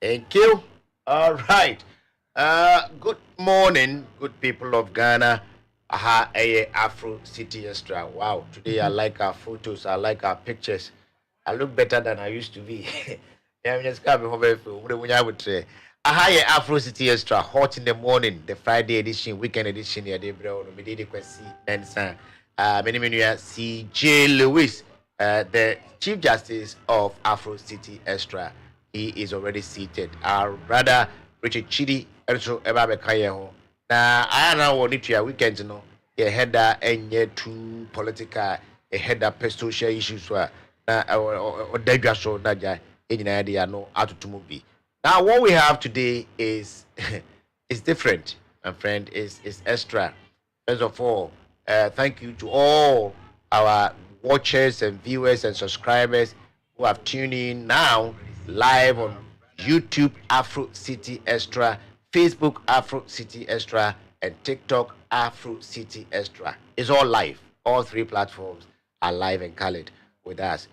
Thank you. All right. Good morning, good people of Ghana. Aha, Afro City Extra. Wow, today I like our photos, I like our pictures. I look better than I used to be. Yeah, I'm just coming home. When I would say, aha, Afro City Extra, hot in the morning, the Friday edition, weekend edition, yeah, they brought me did Kwasi Mensah, many CJ Lewis, the Chief Justice of Afro City Extra. He is already seated. Our brother Richard Chidi also eba beka ye ho. Na aya na wo ni tua weekend no ye header enye too political, a header personal social issues wa na o dadwa so na ja enyina de ya no atotomo bi. Now what we have today is is different, my friend, is extra. First of all, thank you to all our watchers and viewers and subscribers who have tuned in now live on YouTube Afro City Extra, Facebook Afro City Extra, and TikTok Afro City Extra. It's all live. All three platforms are live and colored with us.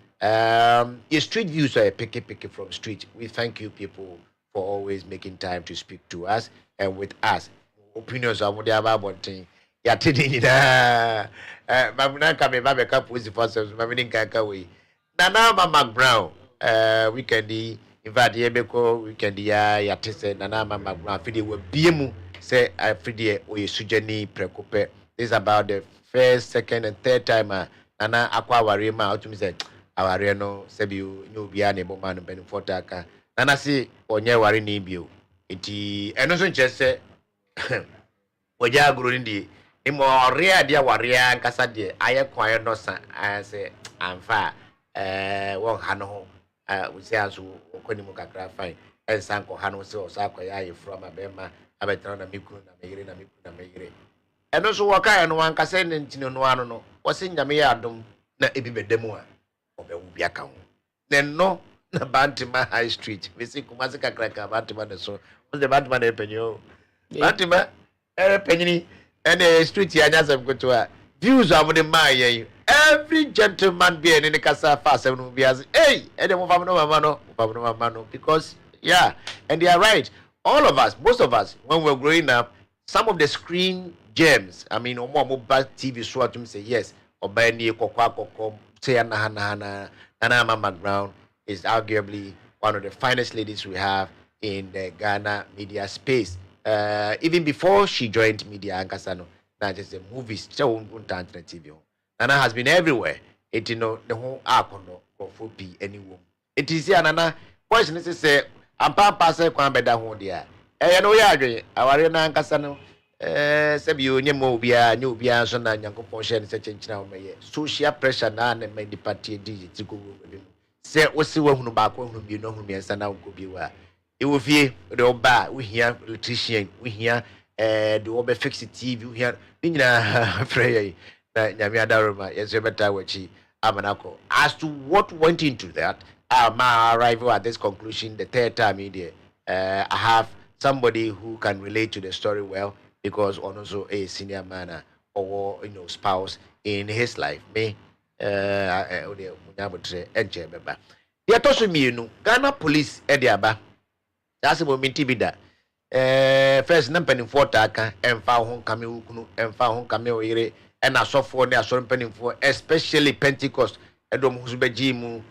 Your street views are picky from street. We thank you people for always making time to speak to us and with us. Opinions are what they are about. Ya tini nyina mamuna kame babe ka police forces mamini nkanka we nana mama brown weekend in fact yebeko weekend ya tese nana mama brown fidi we biemu say fidi o yesujani prekope. This is about the first, second and third time nana akwa aware ma otumi say aware no sebi nyo bia na ebo man ben fotaka nana si onye ware ni bio enti eno so nche se waja agro ndi imo rea dia warea nkasa de aye kwan no sa say amfa wo ha no ho we say aso okoni mu kakra fine ensan ko ha no se o sa kwaya aye from abema abetra na mikuru na meyire na mikuru na meyire eno so waka no ankasa ne ntino no ano no wo se nyame ya adom na ebi bedemu a obewu bia ka ho ne no na Bantima High Street we see kumase kakra ka Bantima ne so wo se Bantima na penyo Bantima penyini and the street ya nyasem kotwa views of the my every gentleman be in the casa fast and be as hey and no mano because yeah, and they are right. All of us, most of us, when we were growing up, some of the screen gems, I mean, more mobile TV show to say yes, or by near Kokwa say Nana Mama Brown is arguably one of the finest ladies we have in the Ghana media space. Even before she joined media Ankasano, not just the movies, so on TV. Nana has been everywhere. It the whole arc on for be anyone. It is here, Nana. Question is say, I'm papa say, Quan Beda Hondia. No yard, our Ankasano. Sabu, Nyamobia, Nubia, Sona, Yanko Portion, such a now may social pressure, none and made the party digit to go with him. Say, what's the one who back whom you know whom your son now could be well. It will be the old bar. We hear electrician. We hear the old fixed TV. We hear Nina Frey. Yamia Daruma. Yes, you better watch Amanako. As to what went into that, my arrival at this conclusion, the third time I have somebody who can relate to the story well because also a senior man or spouse in his life. Me, the Atosu Minu, Ghana Police Ediaba. That's about me tibida. First number for taka and found home coming ukunu and found home coming ire and a soft for their son penning for especially Pentecost Edom Husbejimu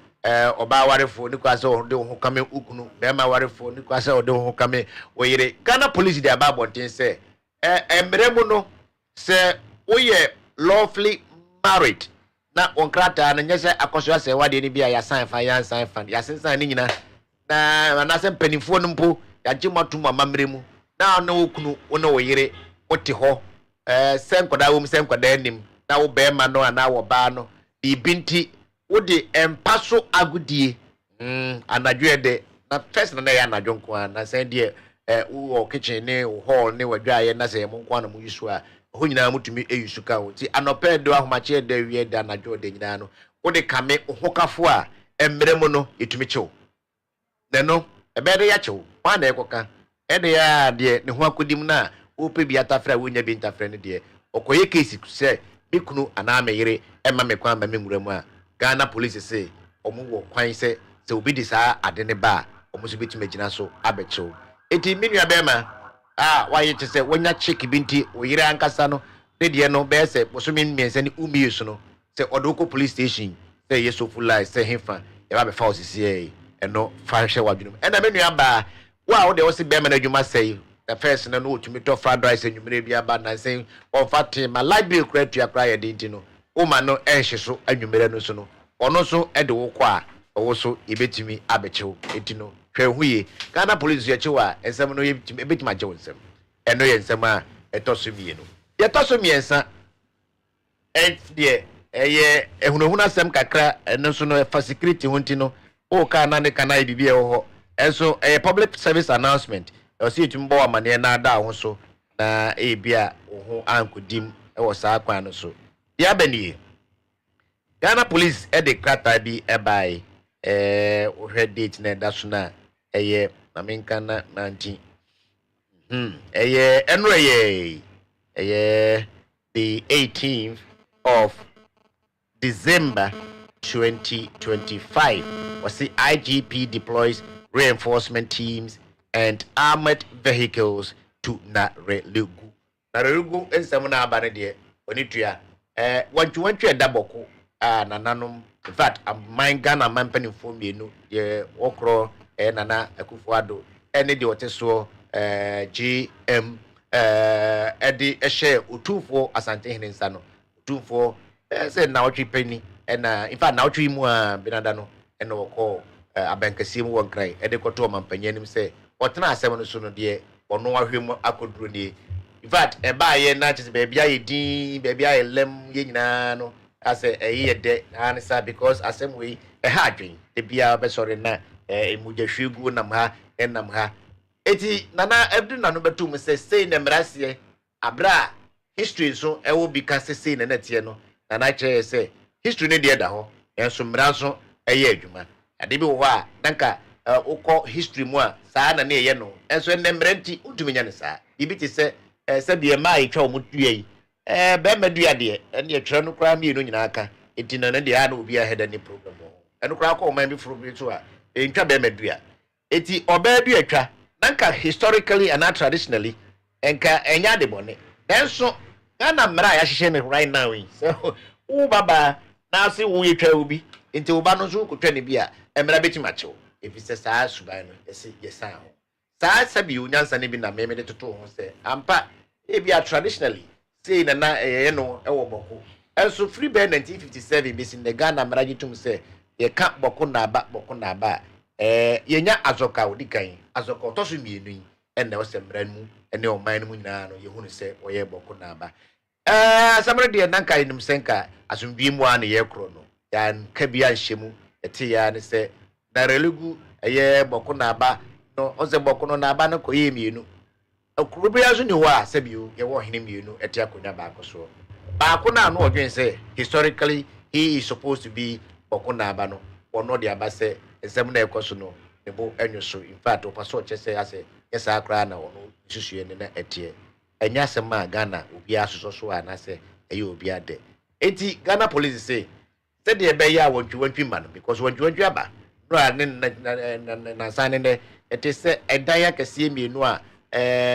oba ware for Nikwasa or do coming ukunu Bema ware for Nikwasa or do coming where Ghana police their babon say Mremuno say we lawfully married na on krata and yes akoswa say what any be a sign fire sign fan yasin nina na anasem penifo no mpo yagema to mama mremu na na okunu wona woyire wote ho senkoda wo senkoda anim na wo be ma no na wo ba no bibinti wo de empaso agudie anadwo de na first na ya anadwo nko na sen de wo kitchen ne wo hall ne wadwaye na se mo nko na mo yusu a ho nyina mutumi eyusu ka wo ti anope do ahomache de wie de anadwo de nyina no wo de kame hokafo a emremu no etumi chew no ebede ya chew wan na ekoka ede ya de ne ho akodim na wo pe bi atafra wo nya bi ntafra ne de okoye case se bikunu ana meyire ema me kwan ba me nwura mu a Ghana police say omo wo kwan se obi di saa ade ne ba omuso betumi agina so abechew eti menua bema why you say when ya check binti oyire ankasa no de no be say bosomi miensa ni umi so no say odoko police station say yeso full life say hefa e ba be fa osisi eno fa hwe wadwunum ena menua ba wa de wo se bema na adwuma say the first na no otumi to fried rice enwumere bia ba na say on fat ma library kura tua kura ye de nti no o ma no ehye so anwumere no so no ono so e de wo kwa owo so ebetimi abechew enti no hwe huye Ghana police ye chewa ensem no ebetimi ajew ensem eno ye ensem a etoso mienu ye toso miensa de eye ehunahuna asem kakra eno so no fa security hunti no o ka na ne kana bibia ho enso public service announcement o si etumbo amane na ada ho so na ebia ho ankodim e wo saa kwan no so ya banie Ghana police de krata bi ebai ohwe date na da so na na menka na 19 eno the 18th of December 2025 was the IGP deploys reinforcement teams and armored vehicles to Narelugu. Narelugu ensem na abane de onitua wantu edaboko nananum in fact my Ghana man penifo mienu ye okro nana Akufo-Addo ene de oteso GM edi ehye otufo asante hinensa no otufo say na otwi penny in fact na otwi mu a binada no ene woko abankasi mu wonkrai ede koto mampanyanim say otena asem no so no de ono ahwem akoduro ni in fact eba ye na chese bebia ye din bebia ye lem ye nyina no ase ye de anisa because asem we ha adwen de bia be sori na emuja hwegu nam ha enam ha eti nana abdu nanu betum say na mrase abra history so e wo bi ka say na natie no nana che say history ne de da ho enso mra so eye adwuma ade bi wo a danka ukọ history mu a saa na ne ye no enso ne mranti utumenya ne saa ibi ti se bie mai twa omutue yi be madua de ene ye twere no kra mi no nyina aka enti na ne de a na obi a head any problem eno kra ko man bi furu bi to a entwa be madua eti oba du atwa danka historically and traditionally enka enya de bone enso na mra ya hihye ne right now so u baba na se wo yetwa obi enti oba no so kotwa ne bi a emra betimachew if se saa suban no ese yesan ho saa sabi unyansa ne bi na meme de toto ho se ampa e bia traditionally say na ye no e wo boko enso free by 1957 be sin the Ghana maraji tum se ye ka boko na aba yenya azoka odikan azoka otoso mienu yi enne wo se mran mu ene o man mu nyina no ye hunu se oye boko na aba samre de nanka inum senka asumbi mu an ye kro no yan kabia nhemu ete ya ne se Narelugu eye boko na aba no oze boko no na aba no koye mienu akurubi azu ni wa sabiu ye wo hene mienu ete akonya ba akoso ba akona no odwen se historically he is supposed to be boko na aba no ono de aba se ensem na ekoso no ne bo enyoso in fact opaso chese ase yesa akra na ono susue ne na etie enya sema Ghana obi asoso so ana se eye obi ade enti Ghana police say said de be ya wontwi man because wontwi aba no na sane de ete se edaya kase mienu a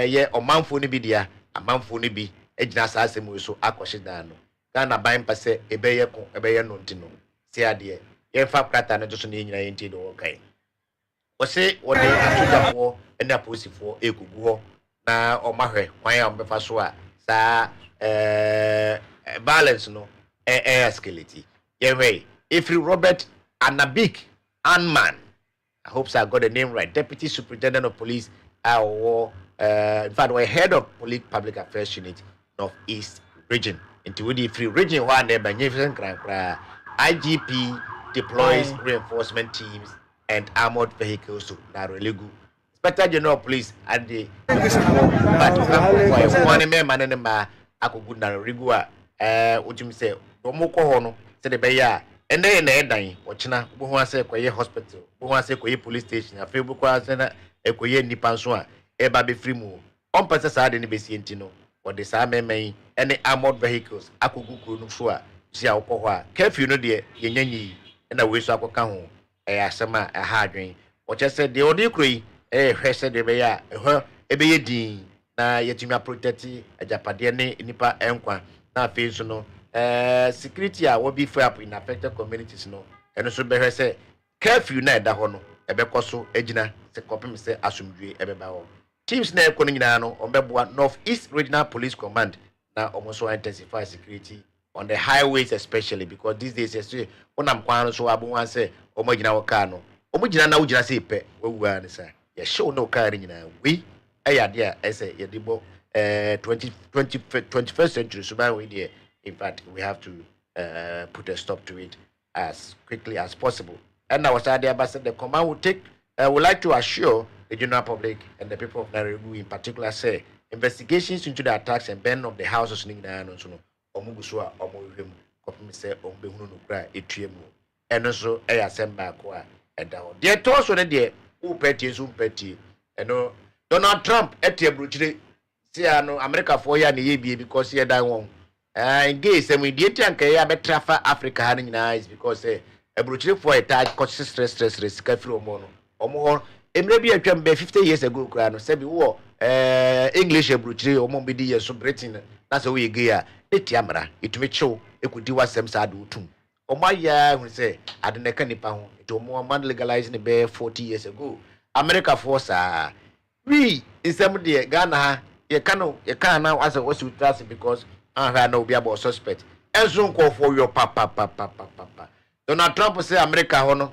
ye omanfo ne bi dia amanfo ne bi ejina sa asemu so akohye dan no Ghana ban pase ebeye ko ebeye no ntino si ade ye fa krata ne so ne nyina ye nti do kai o se o de asojafo ena posifo ekugu ho na omahwe kwan ya ombefa so a sa balance no escalate ye if Robert Anabik Anman, I hope so I got the name right, Deputy Superintendent of Police, in fact, we're head of Police Public Affairs Unit, Northeast Region. Into the free region, one there, magnificent IGP deploys reinforcement teams and armored vehicles to Narelugu. Inspector General of Police and the one man and ma akugu Narelugu. What you say? Domoko hono said the beya. And then dan ochina bo ho ase koye hospital bo ho ase koye police station afi bo kwa ase na ekoye nipa nso a e ba be free mu on pese sa de ne be si enti no wo de sa memen ene armored vehicles akogu kuro no so a si akokọ ho a curfew no de yenyanyi na we so akoka ho asema ha adwen or just said the audio cree, said the bear, a din, na yetima protect a Japadiane, nipa enqua, na face no, security will be fair up in affected communities, no, and also be say, curfew na da hono, ebekoso, ejina, se copy say, asumdue, ebebao. Teams na Koningano, Ombebwa Northeast Regional Police Command, now almost intensify security on the highways, especially because these days, you see, when I'm quite so I won't say, Omogina Wakano, Omogina now just say, we were, sir. You show no carrying we, dear, I say, Yadibo, 21st century, so we dear. In fact, we have to put a stop to it as quickly as possible. And now, Sir, the command will take, would like to assure the general public and the people of Nairobi in particular say investigations into the attacks and burning of the houses in Nigerian Omugusua Omorim Kopim say Ombehunu no cry etuemu and also Semba Kwa and down. Dear Tosso de who petty and no Donald Trump etia bruchiri see America for ya ni because he die won engage some idiot ya betrafa Africa having nice because a bruchiri for a tight cause stress risk free omo maybe a 50 years ago, Crano said, war English bruchiri, or Mombidi, years of Britain. That's a way gear. It yamra, it may show, it could do what some sad do too. Oh, my ya, who say, I don't know, canny pound, it was more man legalizing the bear 40 years ago. America force, we is somebody, Ghana, you can't now as I was with us because I had no be about suspect. And soon call for your papa. Donald Trump say, America, honor.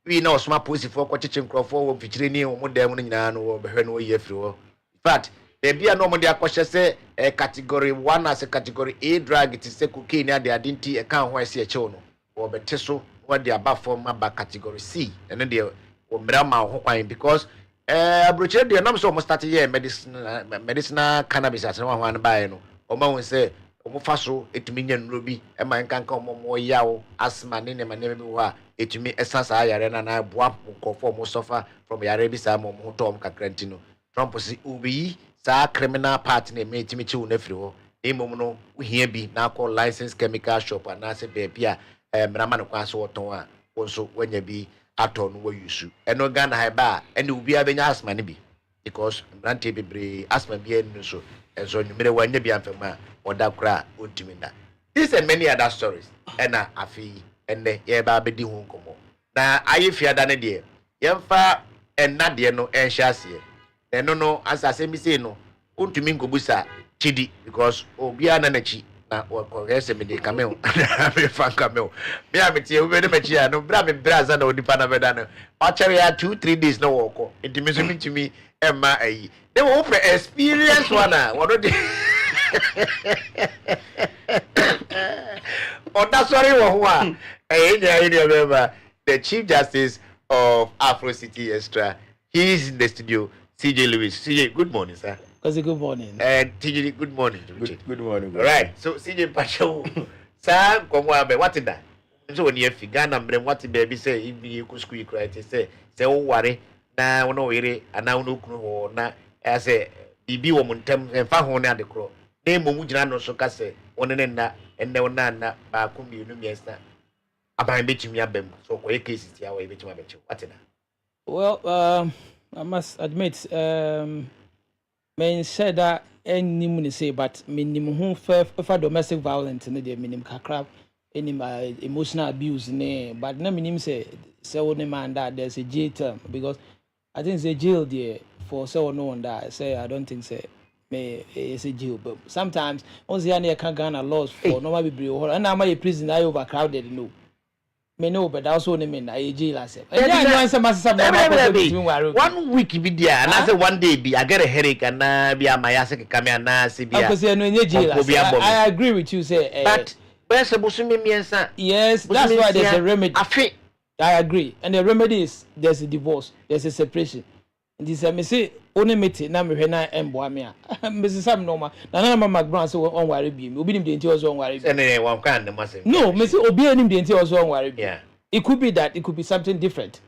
We know smart pussy for watching Crawford, Pichini, or Modern or Behano year through. In fact, there be a normal question say a category 1 as a category A drug, it is a cocaine, the identity account where I see a chono, or Beteso, what they are above for my back category C, and then they are Brahma because Bruce, the numbers almost started here medicinal cannabis as one by no, or man say. Omofaso etumi ruby e man kan kan mo yawo asma ne ne maneme bi wa etumi esasa yare na na boa nkofo mo suffer from yare bi sa mo tom kakranti no Trump si ubi sa criminal part na me etumi chi wo na firi ho emom no uhia bi na call license chemical shop na se be bia mrama no kwa so woton a wonso wanya bi ato no wa yusu eno Ghana ha ba ene ubi abenya asma ne bi because mrante bebre asma bi enu so enso nyumere wanya bi amfema Odakra Utimina. These and many other stories. And afi and yeba bedi hunkomo. Na aye fia dane die. Yemfa and nadia no en shasie. No as I say me say no. Untumi nkobusa chidi because obia na nachi na wakogese me de camel. Me fan camel. Me ameti we de mechi no bra me braza na odipa na beda no. Actually 2-3 days no woko. Intimi so mitimi emma ayi. They will offer experience one what do oh, that's sorry, the Chief Justice of Afro City Extra. He's in the studio. CJ Lewis. CJ, good morning, sir. Good morning. And TJ, good morning. Good morning. All right. So CJ Pacho, sir, come on, what is that? So when you figure number, what the baby say, if you could squeak right, say, oh, worry, now no ere, and now no na as a BB woman, and found the crow. Name Mujana no so kase one and na ba kumbi no miesta aban betimi abem so ko cases ya we betimi abeche what na. Well, I must admit men said that any money say but minimum who for domestic violence ne dey minimum kakra any emotional abuse ne but na minimum say one man that there's a jail term because I think say jail there for so no one that say I don't think say it's a jail, but sometimes once you are can Ghana laws for normal people, and I'm a prison. I overcrowded. No, me know, but also mean I jail. I said, 1 week be there, and I say 1 day be I get a headache and be a my ass come and see. I agree with you. Say, but where's the Busumi? Yes, that's why there's a remedy. I agree, and the remedy is there's a divorce, there's a separation. This me say only meeting na me hwe na emboa me a me say sam normal na mama grant say on worry bi me obi nim de nti also on worry bi one kind the no me say obi nim de nti also on worry bi it could be that it could be something different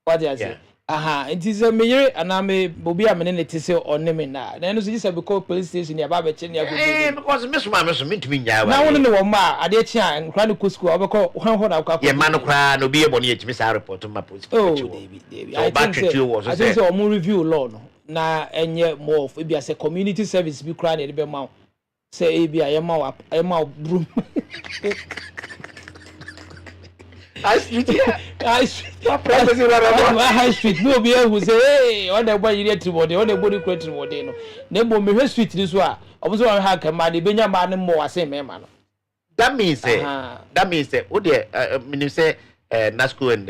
what I say aha it is a me and I may be a minute to say on me now then you say because police station ya baba che eh because miss ma miss me ntimi nya wa na won no ma ade chi an kra no school obeko ho na kwa ye ma no kra no bi e boni e chimi sa report ma police oh David I think so o review law no na enye more of e say community service bi kra na e be ma say e bia ye ma broom high street here high street no be who say hey on the boy you get to on the body kwetri wode no na mo me street ni so a obo so ha ka ma de benya ma ne mo ase me ma no that means wo de menim say nasco and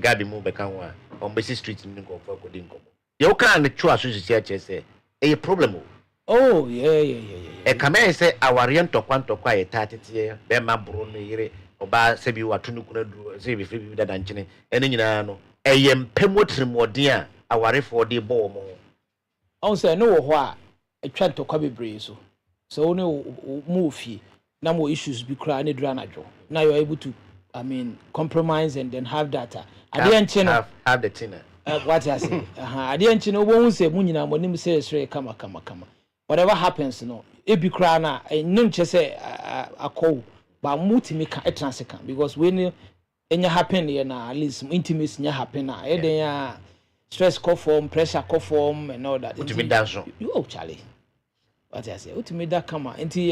gabi mu be kan wa on be street ni go for ko din ko ye o kan ne twa so sisi a che say e problem oh yeah e kama say aware ntokwa ye tatete be ma bro no yire oba sebi watunu kuna duro sebi free bi dada nchene ene nyina no eyem pemotrimodin a awarefo de bo mo on say no wo ho a atwa ntokwa bebre so ne mu ofie na mo issues bi kra ne dura na dwo na you are able to compromise and then have data ade nchene have the thing what I say ade nchene wo hu say mu nyina mo nim say sre kama whatever happens no e bi kra na nim che say akow but multi can transcan because when enya happen here na at least intimacy nya happen na e den ya stress co form pressure co form and all that ultimate dance you Charlie what I say ultimate that come nti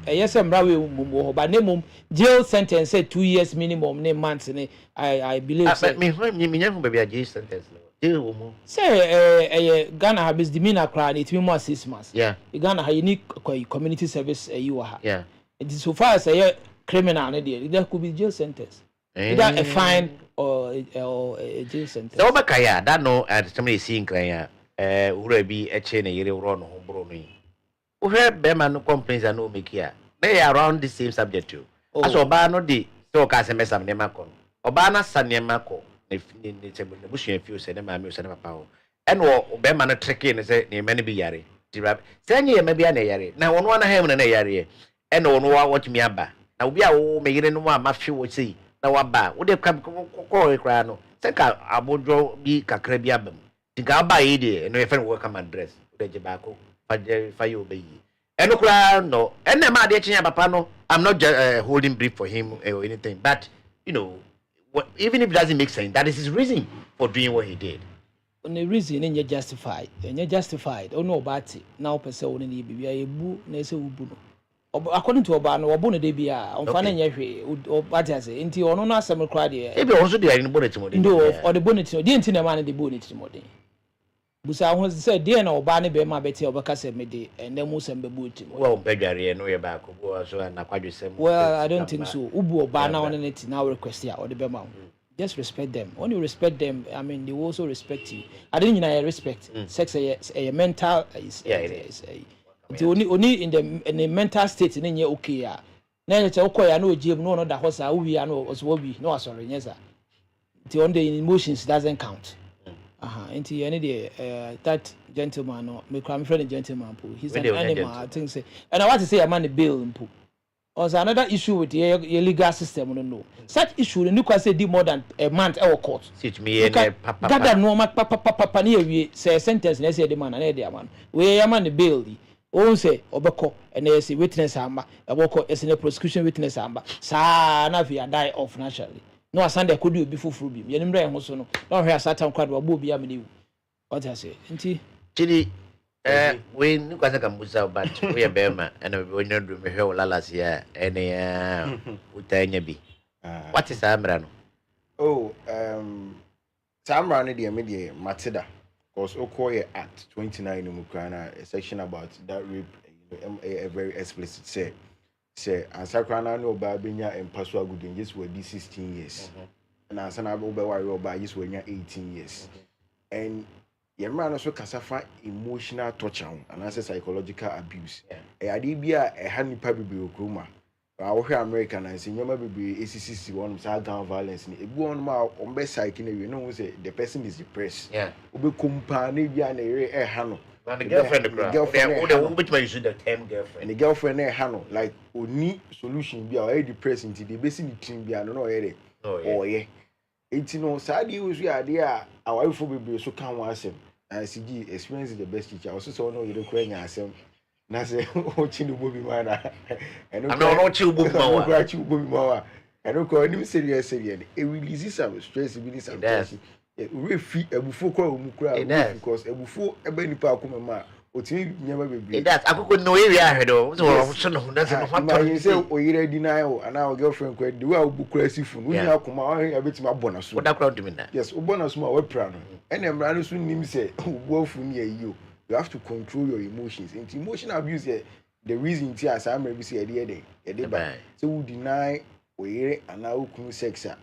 yes mra we mum but name jail sentence say 2 years minimum ne months ne I believe say me nya fu baby jail sentence jail wo mo say Ghana have misdemeanor crime it mean more 6 months yeah Ghana have unique community service you ha yeah it is so far as a criminal there could be jail sentence either a fine or a jail sentence so ba kaya that no somebody see nkran ya ura bi eche na yire uro no bro no wo he be ma no complaints na o make ya they around the same subject too as oba no de so ka se mesam ne makọ oba na sane makọ ne table ne busu afi o se ne ma mi o se ne papa o eno be ma no tricky ne se ne ma ne bi yare dirab se nye ma bia na yare na wono na hem na yare ena ono wa watch me aba na obi a wo me yire no ma hwe wo sei na wa ba wo de ko kra no se ka abodwo bi kakra bi abam tinka aba yi de no ye fe welcome address wo de je ba ko fa yo be yi eno kra no ena ma de chinya papa no I'm not holding brief for him or anything but you know even if it doesn't make sense that is his reason for doing what he did on the reason in justified oh no about it now person won ni bibia ebu na se ubu no according to oba no obo no de bia on fa na nya hwe what I say nti ono no asem kra de e be also dey in bonnet mo dey no or the bonnet no dey nti na man dey bonnet mo dey busa ho say dey na oba ne be ma beti obaka say me dey na mu sem be bonnet mo well bedware no ye ba ko bo so na kwadwesem well I don't think so ubu oba na on net na request ya or the be ma just respect them when you respect them they will also respect you I don't respect sex a mental is only in the mental state in your okay na you say okoya na ogiem no da hosa wi ya no so wi no asori nyesa the on the emotions doesn't count into any that gentleman no me cry my friend gentleman po he's an animal I think say and I want to say a man the bill po also another issue with your legal system no such issue no kwa say di more than a month e court sit me papa that no papa na we say sentence na say the man na dey man we ya man the bill o say obeko and they say witness amba obeko is a prosecution witness amba sa na fi die off naturally no asande could do before furu bi yenim re ho so no no hwe asatan kwado obo bi amene what I say nti chidi we ni kwasa kambusa but we bema and we no do me hwe lalas ya ene utanya bi what is amra no samra no de me de matida because okoye act 29 in Ukraine a section about that rape a very explicit say ansakrana no ba benya empaso agudin just were 16 years and ansana oba wari oba just were 18 years and yemra no so kasafa emotional torture and as psychological abuse ade bia e ha nipa bibiri okroma wo hwe America na nsi nyoma bibiri ACCC one sa gun violence ni ebu on ma ombe psych na we no say the person is depressed obe kompa na bia na ere e ha no and the girlfriend the which man you should the term girlfriend and the girlfriend e ha no like oni solution bia o depressed nti the basic team bia no no ere oh yeah enti no saadi wo so ade a awayefo bebre so kan ho asem na sigi experience is the best teacher also so no yere kura nya asem na se o chi no bobi ma na eno no no chi ubo ma wa kura chi bobi ma wa eno ko nim serious e release some stress bi ni some tension we fi ebufu kura o mu kura because ebufu ebe nipa akoma ma otimi nyama bebre that akoko no area ahwedo so no na se no hwato ni se oyire di na o ana o girlfriend ko di wa obu kura sifu no ni akoma o ya betima abona so oda kura dimi na yes obona so ma we pra no ene mra no so nim se obu afu ni ayi you have to control your emotions and emotional abuse the reason ti as am be say e dey ba so we deny oyire ana okunu sex a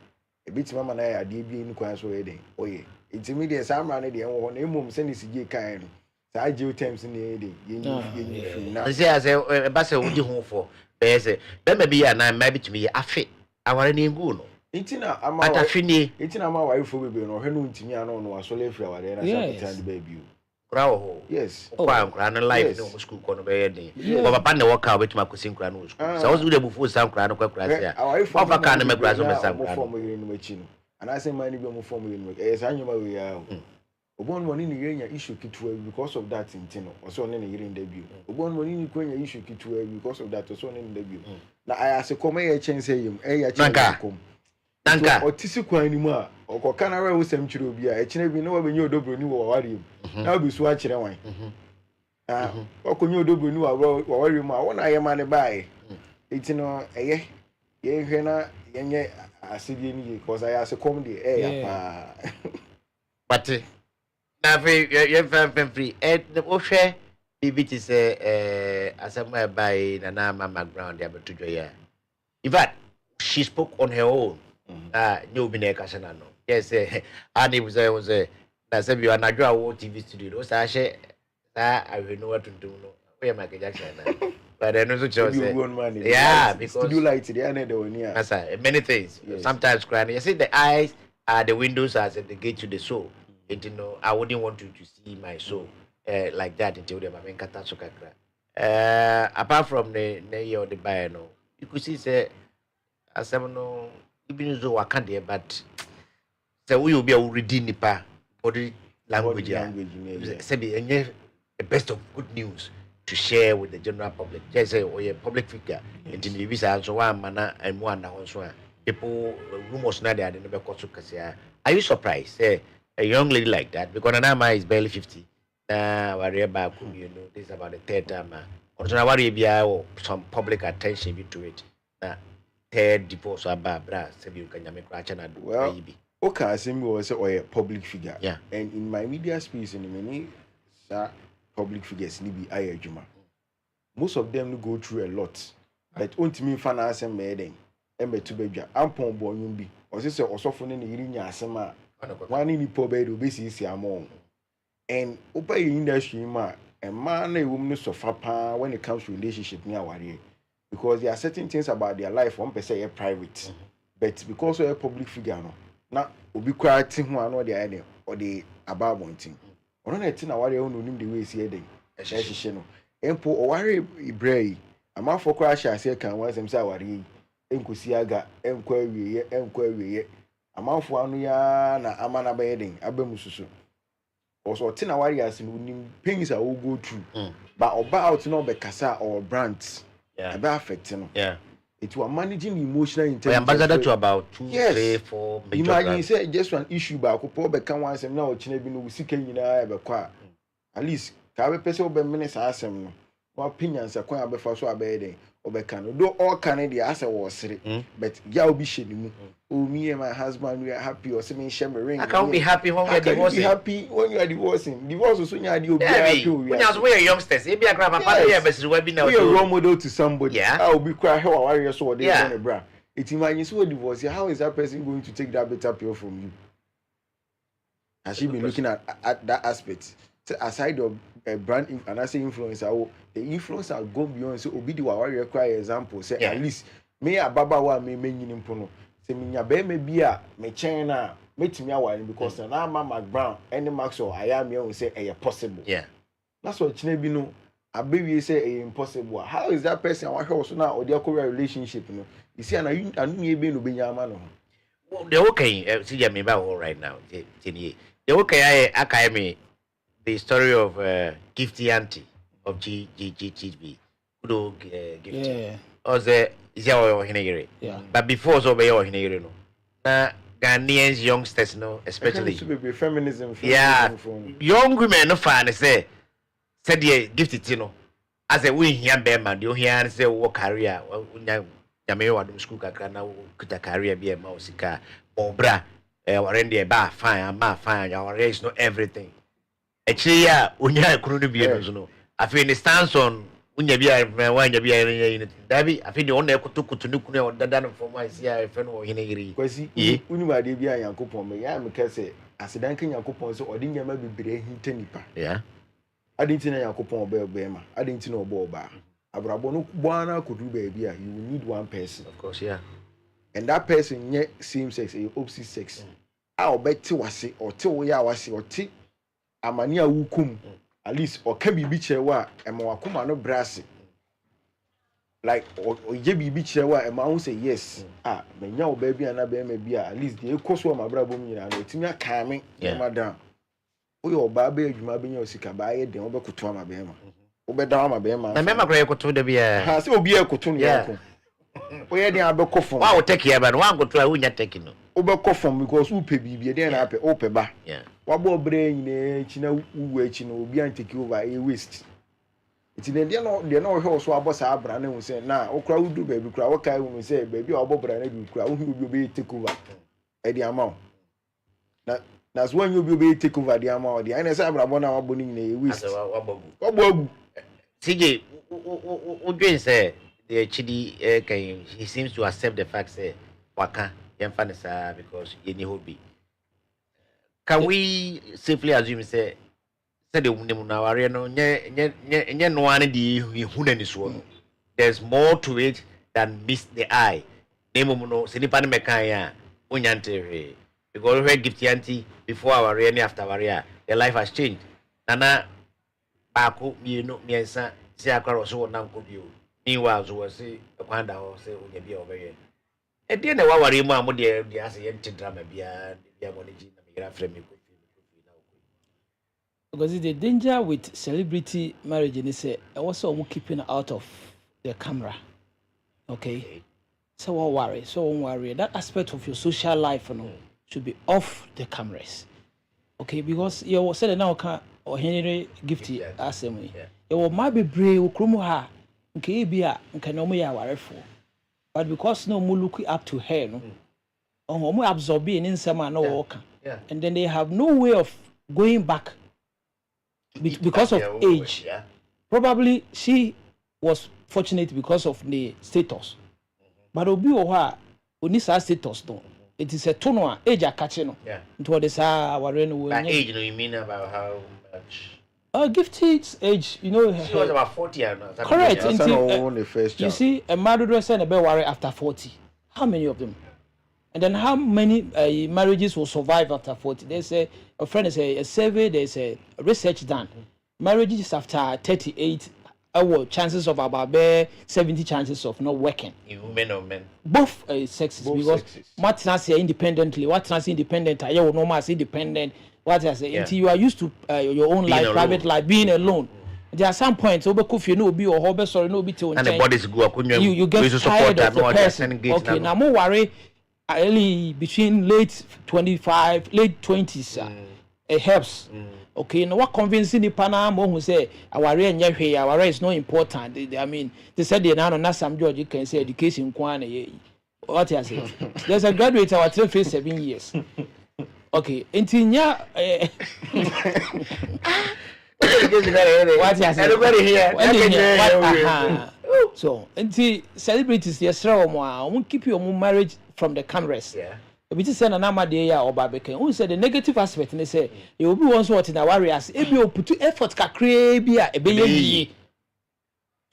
e betima ma na ya de bi ni kwan so ye oye intermediate samra ne de enwo na emom se ni sije kan no sa geoterms ni ede ye free na say as e ba se wudi ho fo be say be ma bi ya na ma bitimi ye afi aware ni ngu no intina ama atafini intina ama wa ifo bebe no hwe no ntimi ano no asole free aware na sa pretend ba bi o Bravo. yes Kwa nkra na life no school ko no be ye ko papa ne work out betuma kwesi nkra no school so wo de bufu sa nkra no kwa se ya ofa ka na me kra so me sa nkra no form yiri no machi no ana say man bi mo form yiri no sa nyoma we ya obon money ni yenya issue kitwa because of that intino also ne yiri ndabio obon money ni kwenya issue kitwa because of that also ne ndabio na ayase koma ye chense yim ya chense kom nanka otisi kwan ni mu a okoka na rewo sem kire obi a ekine bi na wabenye odobro ni wo waware mu na obisu a kire wan okonye odobro ni waware mu a wona ye ma ne bae etino eye ye hwe na yenye asidi ni because ayase kom de ya pa but na fe fam free the ohwe bibi ti say asema bae na mama ground ya betudwo ya in fact she spoke on her own no be na kasana no yes and it was na say you anadwo awo TV studio no sa she sa awe no watuntum no we ma ke Jackson na but then also just yeah because studio light there na the one here many things sometimes crying you see the eyes are the windows as the gate to the soul and you know I wouldn't want you to see my soul like that until them I kata so kakra apart from the year the buy no you could see say asem no even though waka there but say we will be already nipa body language say be the best of good news to share with the general public just say oh yeah public figure and in the visa so one mana and one na so people rumors na there no be cause kasia are you surprised say a young lady like that because Anama is barely 50 worry about you know this is about the third time or worry be some public attention to it third divorce about bra say you can make na do baby okay asim was a public figure yeah and in my media space in many public figures ni bi ayajuma most of them go through a lot but ontimi finance meden embe to bedwa ampon bo nyum bi o se osofo ne yiri nya asema wani ni po be do be sisi amon and opa industry ma a man na ewum no sofa pa when it comes to relationship ni aware because there are certain things about their life one person private but because of a public figure no na obi kwa ti ho ano de ade or the about one thing ono na ti na ware ono nim the way si eden ehihye no empo o ware ibrei amafo kwa sha ase kan wan sem sa ware enkosi aga enkwa awiye amafo anu ya na amana ba eden abamususu also ti na ware ase no nim pains a wo go through but about no be kasa or brands about affect no it was managing the emotional intelligence. Ambassador to about 2, 3, 4 major imagine say just one issue ba ko po be kan wan sem na o chine bi no usika nyina be kwa at least ka be pese o be minutes asem no wa opinions akwan abefa so abeden obeka no do all can dey ase wo sere but ya obi shedi mu oh me and my husband we are happy or say me share me ring I can't be happy when we are divorcing. Be happy when you are divorcing divorce so nya dey obi happy when you are youngsters e be a grandma papa dey be we be now we are role model to somebody yeah I will be cry how warrior so dey on the bra it imagine so divorce how is that person going to take that better pill from you has she been looking at that aspect aside of brand and I say influencer the influencer go beyond so obi di warrior cry example say at least me ababa wa me nyini mpo no say me nya be me bi a me chen na metimi aware because na mama brown any maxwell ayam you say e possible that's what chine bi no abewie say e impossible how is that person wa hwe so na odi akọ relationship no you see na anu ye be no benya ama no the okay, see me about all right now. The okay, I can me the story of Gifty Auntie of GGGB. Good old Gifty. Yeah. Or the is your hinegere. Yeah. But before so be your hinegere no. Na Ghanaians youngsters no, especially. Be feminism. Yeah, young women no fan say said the Gifty no. As a win here bear you hear and say what career Yame wadum school kakra na kuta career be a mouse car or bra already a bar fine ma fine our race no everything actually yeah unya kunu be no I feel the stance on unya bia when you be in dabi I feel the one kutu nukunu or dadan for my see I friend or hinegiri Kwasi unima de bia Yankopon me ya me kase asidanka Yankopon so odinya ma bibire hinta nipa yeah adinti na Yankopon oba ma adinti na oba abrabo no bwana kodu baby you will need one person of course yeah and that person nye same sex a opposite sex a obeti wase or te wo ya wase or te amani a wukum at least or can be chewa e ma wakuma no brase like or ye bibi chewa e ma won say yes menya wo baby ana be ma bia at least dey koso ma brabo mu nyina no timi aka me madam wo yo ba ba adwuma be nya osika ba ye den wo be koto ama be ma obeda ama be ma na mema kra ekoto de bia ha se obi ekoto no yako oye den abeko fom wa wo take here ba no wa ngoto a unya take no obeko fom because wo pe bibie den na pe o pe ba yeah wa bo bre nyina chi na uwu achi no obi an take over e waste iti den de no hwe so abosa abra na hu se na okra wudu ba bi kra wo kai hu se ba bi obobra na bi kra wo hu obi take over e di ama na so wan obi take over di ama o di na se abra bo na wa bo ni nyina e waste wa bogu CJ, Udwin say the Chidi he seems to accept the fact say waka yemfanisa because any hobby. Can we safely assume say the munawari no nye no one di hunani so no. There's more to it than miss the eye. Name no sinipa ne mekanya unyante because we gift yanti before our and after our the life has changed. Nana Baku, you know, me and San, say I cross over now. Meanwhile, so I say, a panda or say, when you be over here. And then I worry more, the empty drama beyond the money, because the danger with celebrity marriage is also keeping out of the camera. Okay? So don't worry. So don't worry. That aspect of your social life should be off the cameras. Okay? Because you said now or Henry Gifty assembly. It will might be brave Krumu ha Nkebia Nkanomoya warefo. But because no more look up to her, no more absorbing in some no walker. And then they have no way of going back because of age. Probably she was fortunate because of the status. But Obi Oha Unisa status no. It is a tono age a catching. Yeah. Into what is our age, you mean about how much? Gifted age, you know. She was about 40 or not. Correct. You see, a married person and a worry after 40. How many of them? And then how many marriages will survive after 40? There's a friend is a survey, there's a research done. Marriages after 38, chances of about 70 chances of not working. Women or men? Both sexes. Both because what trans independently, what trans independent, I know mass independent. What I say, until you are used to your own life, private life, being alone. There are some points, you know, be or hobby, sorry, no, be to and the bodies go. You get tired of the person. Okay, now more worry. Early between late 25, late 20s, it helps. Okay, now what convincing the Panama who say our is not important. I mean, they said they now not some George, you can say education. What I say, there's a graduate our 7 years. Okay, Intinya. What I say, everybody here. So, until celebrities, yes, won't keep your marriage from the cameras. Yeah. If you send an Amadea or Barbecue, who said the negative aspect, and they say, you will be one sort in our warriors, if you put effort, crabia, a baby.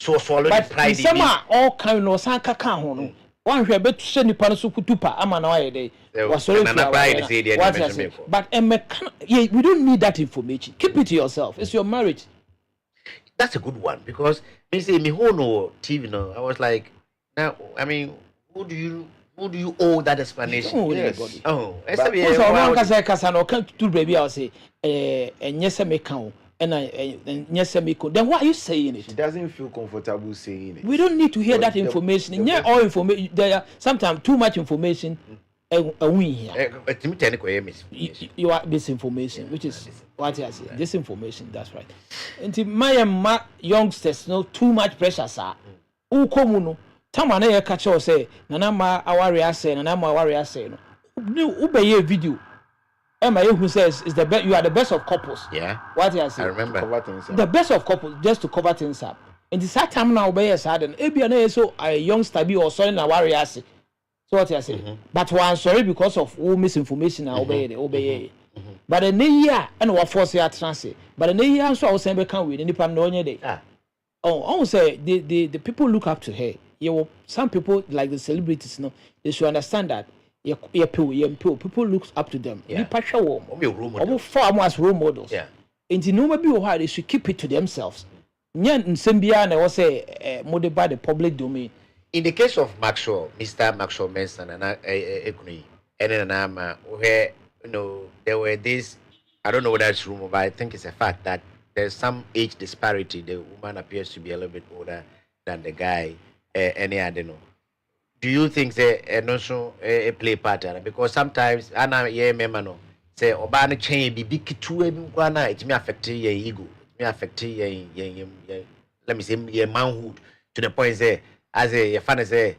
So, follow the pride. Some are all kind of Sanka Kahon. One who bet to send the Panasukutupa, Amanoa day. Was sorry, but we don't need that information. Keep it to yourself. It's your marriage. That's a good one because they say me who know TV no. I was like, now I mean, who Who do you owe that You explanation? don't owe Yes. anybody. Oh, But- Who's on kasa no can do baby I say nyese me kan and nyese me ko. Then why are you saying She it? doesn't feel comfortable saying it. We don't need to hear But that the- information. the Yeah, best- all information. There are sometimes too much information. We here. Timmy tell you misinformation. You are misinformation, which is what I say. Disinformation. That's right. And my youngsters no too much pressure, sir. Who come no? Tama na ye catch us say nana ma aware say nana ma aware say no. Who be video? Emma who says is the best. You are the best of couples. Yeah, What I say. I remember. Cover things up. The best of couples just to cover things up. And the sad time now obey sad and ebi na so a youngster be or sorry na warrior say. So what I say. But one sorry because of all misinformation na obey. But the year and what force ya transit. But the year so I was saying be can we nipa no onye dey. Ah, Oh, I say the people look up to her. Some people like the celebrities, no, they should understand that people look up to them. Yeah. Nipa hwe wo. I'm your role model. Almost far as role models. Yeah. Nti no ma bi wo ha they should keep it to themselves. Nya nsem bia na wo say mode by the public domain. In the case of Maxwell, Mr. Maxwell Mensah and Ekuni, and then where there were this, I don't know whether it's rumor, but I think it's a fact that there's some age disparity. The woman appears to be a little bit older than the guy. Any I don't know. Do you think and also a play pattern? Because sometimes Anna no say Obana chain be big to it may affect your ego, it may affect your let me say your manhood to the point say as a fan say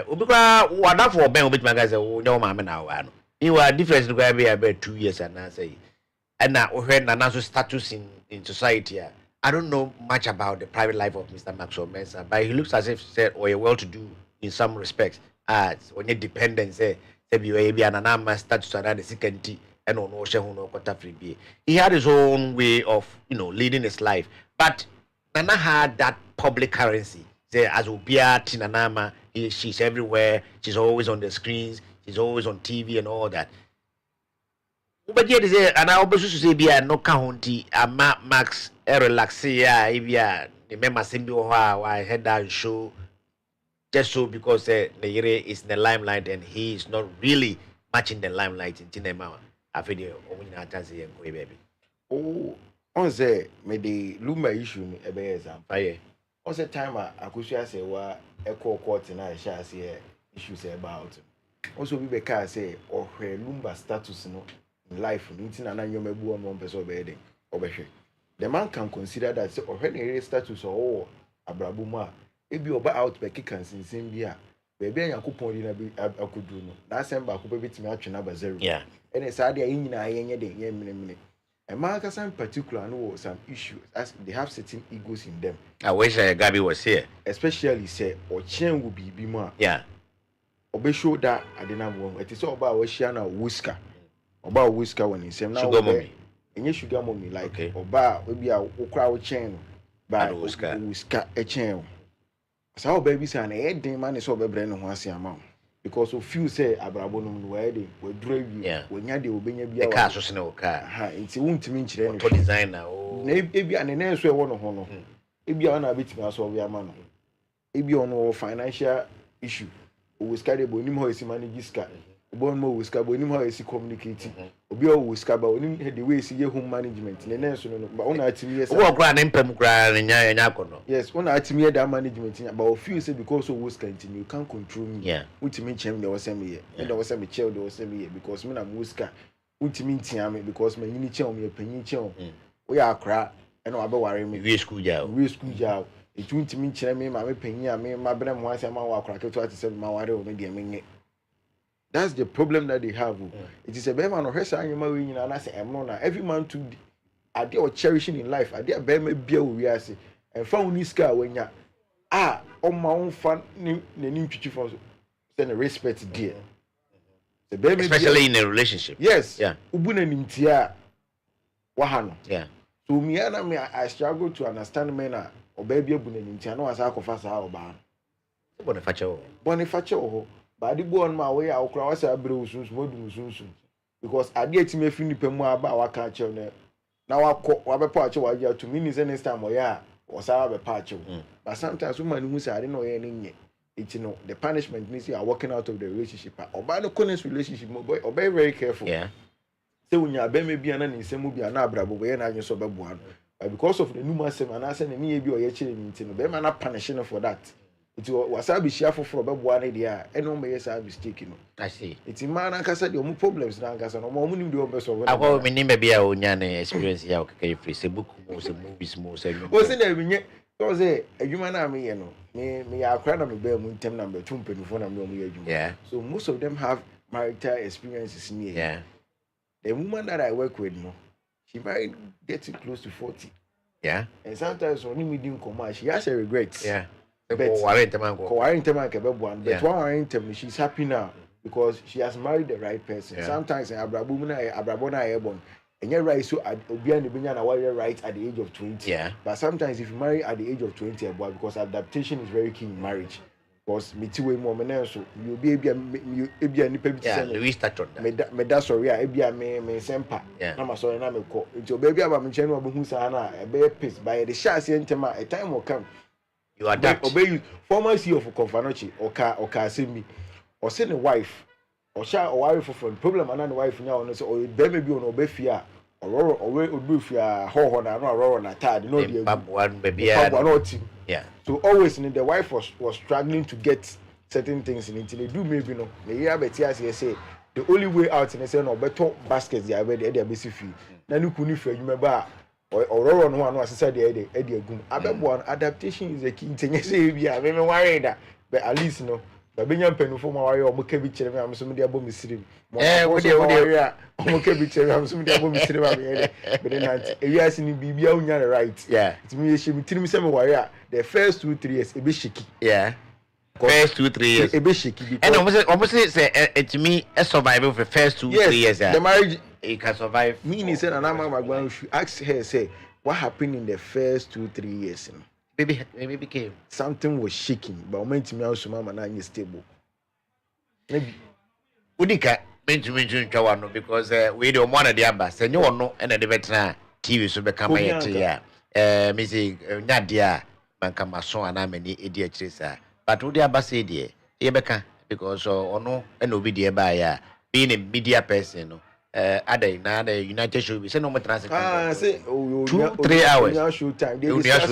ubikwa wada for ben obit magaze no mama na wa no you are difference to go be about 2 years and I say and now when na status in society. I don't know much about the private life of Mr. Maxwell Mensah, but he looks as if said or well-to-do in some respects. As when your dependence say you be an anama status around the second and on free. He had his own way of leading his life, but Nana had that public currency. Say as Ubia Tinanama, she's everywhere. She's always on the screens. She's always on TV and all that. But yet is and I always say be a no county a max relax here if you remember Simbi I had that show just so because the Yere is in the limelight and he is not really much in the limelight in Tinema. I feel you baby. Oh, on say me the Luma issue me a bear example. Aye. On say time I could say wa echo court and I shall say issues about. Also we be can say or where Lumba status no in life meeting and you may be on one person bedding or the man can consider that say or when status or abrabuma if you about out by kick and sin beer baby and coupon in a bit I could do no that's same back up to match number 0. Yeah. And it's idea in a minute. And Marcus in particular know some issues as they have certain egos in them. I wish Gabby was here. Especially say or chain will be more. Yeah. Obe show that I didn't know it is all about Oceana whisker. About whisker when he said now Sugar mommy. And you sugar mommy like Okay. Oba maybe a crowd chain by And whisker a chain. So baby say an head man is over brain once a amount. Because of few say Abrabonum wedding will drive you when you do be The car so no car. it's won't mean To designer. Oh. maybe an nurse one of honor. If you are not bit me as well, we are man. If you on financial issue, we carry bonim how is manage scar. Born more with scar, bonim how is communicating. Obi always scar, but the way see your home management. The nurse, but on at me, yes, Grand impem grand in Yakono. yes, on at me that management. But few say because of was continue, you can't control me. Yeah. Which means there was some year, and there was some child, there was some year because me I'm whisker. Which means because my unit child, me a penny child. We are crap, and I be worry me. We school jail. We school job. It won't mean me, my penny, me, my brother, once a man walk crack to 27 my water or maybe a minute. That's the problem that they have. It is a bear man or her son, and I say, I'm not every man to are they or cherishing in life. Are they a bear may be a we are say, and found this car when ya on my own fun, name for send a respect, dear. The baby, Especially in a relationship. yes, Yeah. Ubuna Nimtia Wahano. Yeah. So me and I struggle to understand men or baby Bunimtia, no as I confess our barn. Bonifacio, but the born my way, I'll cross our bruises, soon. Because I get me a few more about our culture. Now I call Wabba Pacho to me is any time or yeah, or Sarah Pacho. But sometimes women who say I didn't know any. It's the punishment means you are walking out of the relationship. Or by the connect relationship, boy, or be very careful. Yeah. So when you are maybe an in some movie and abrabo, we are not so bad one. But because of the numerous and I send me be or your children, be man punishing for that. It was I be share for about 1 idea, and no may say mistake. I see. It's in man, I said, your problems now, because no more money do best of I will maybe I will experience here. Okay, free a book, most movies, most. What's in there? Because a human army, you know, me are crying on the bell, term number 2 phone number. Yeah. So most of them have marital experiences in here. Yeah. The woman that I work with, she might getting close to 40. Yeah. And sometimes when we didn't come she has a regret. Yeah. But she's happy now because she has married the right person. Yeah. Sometimes abrabona airborne. And you're right, so right at the age of 20. Yeah. But sometimes if you marry at the age of 20, because adaptation is very key in marriage. Because so you'll be able yeah, Louis touched on that. Me da sorry, I be a me sempa. Yeah. I'm sorry, na me call. Into baby, I'm channel of who's a be pissed by the chassis and tema. A time will come. You adapt. Obey you. Former CEO of Confanochi or Simi or send a wife or share or wife for problem and wife now and so or baby be on obefia or obefia ho na no aurora na tad no the one baby. Yeah. So always the wife was struggling to get certain things in it. They do maybe no. The year better say the only way out in say no better baskets they are ready they are busy free. Na nu kunu fe you remember or no one was said the gum. Abebo adaptation is a key thing. Say we are maybe worried that but at least no. But Benjamin Penufo Mario or Mokebi Cherry, I'm some media bomb stream. Eh, what do you Mokebi Cherry, I'm some media bomb stream. But then we are seeing BBA on your right. Yeah. It's me, she me tell me some warrior. The first 2-3 years, a bit shaky. Yeah. First 2-3 years. A bit shaky. And almost say to me a survival for first 2-3 years. The marriage you can survive. Me said, and I'm going to ask her, say, what happened in the first 2-3 years? Maybe became something was shaking, but meant to me also, Mama, now you're stable. Maybe. Udika, meant to mention Chawano because we don't want the abbas, and you know, and the veteran TV so become a Missy Nadia, Mancamason, and I'm an idiot chaser. But would the abbas idea, Ebeka, because or no, and obedient by being a media person. Other United should be sent no transit. Say 2-3 hours. Now show time. They discuss.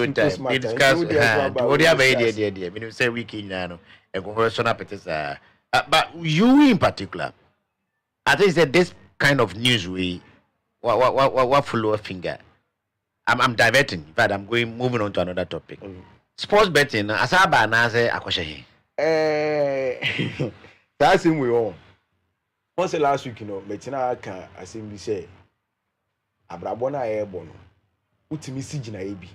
What you have idea. Meaning say weekend now. A conversation appetite. But you in particular, I think that this kind of news we what follow a finger. I'm diverting. In fact, I'm moving on to another topic. Sports betting. Asaba na say akwashe. That's him we on. Once last week, Betina can assembly say, Abrabona airborne. Utimi si jina ebi.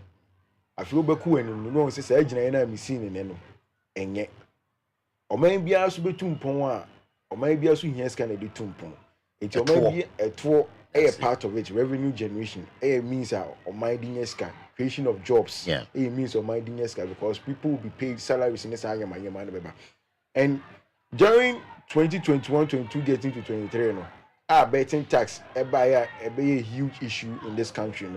Afro beku enu no se say jina na mi si ne no. Enye. Oman bia so betumpon a, oman bia so hia ska na de tumpon. Enti oman bia eto a part of it revenue generation. Means oman dinye ska creation of jobs. Yeah. Means oman dinye ska because people will be paid salaries in this area beba. And during 2021-22 getting to 23 betting tax a huge issue in this country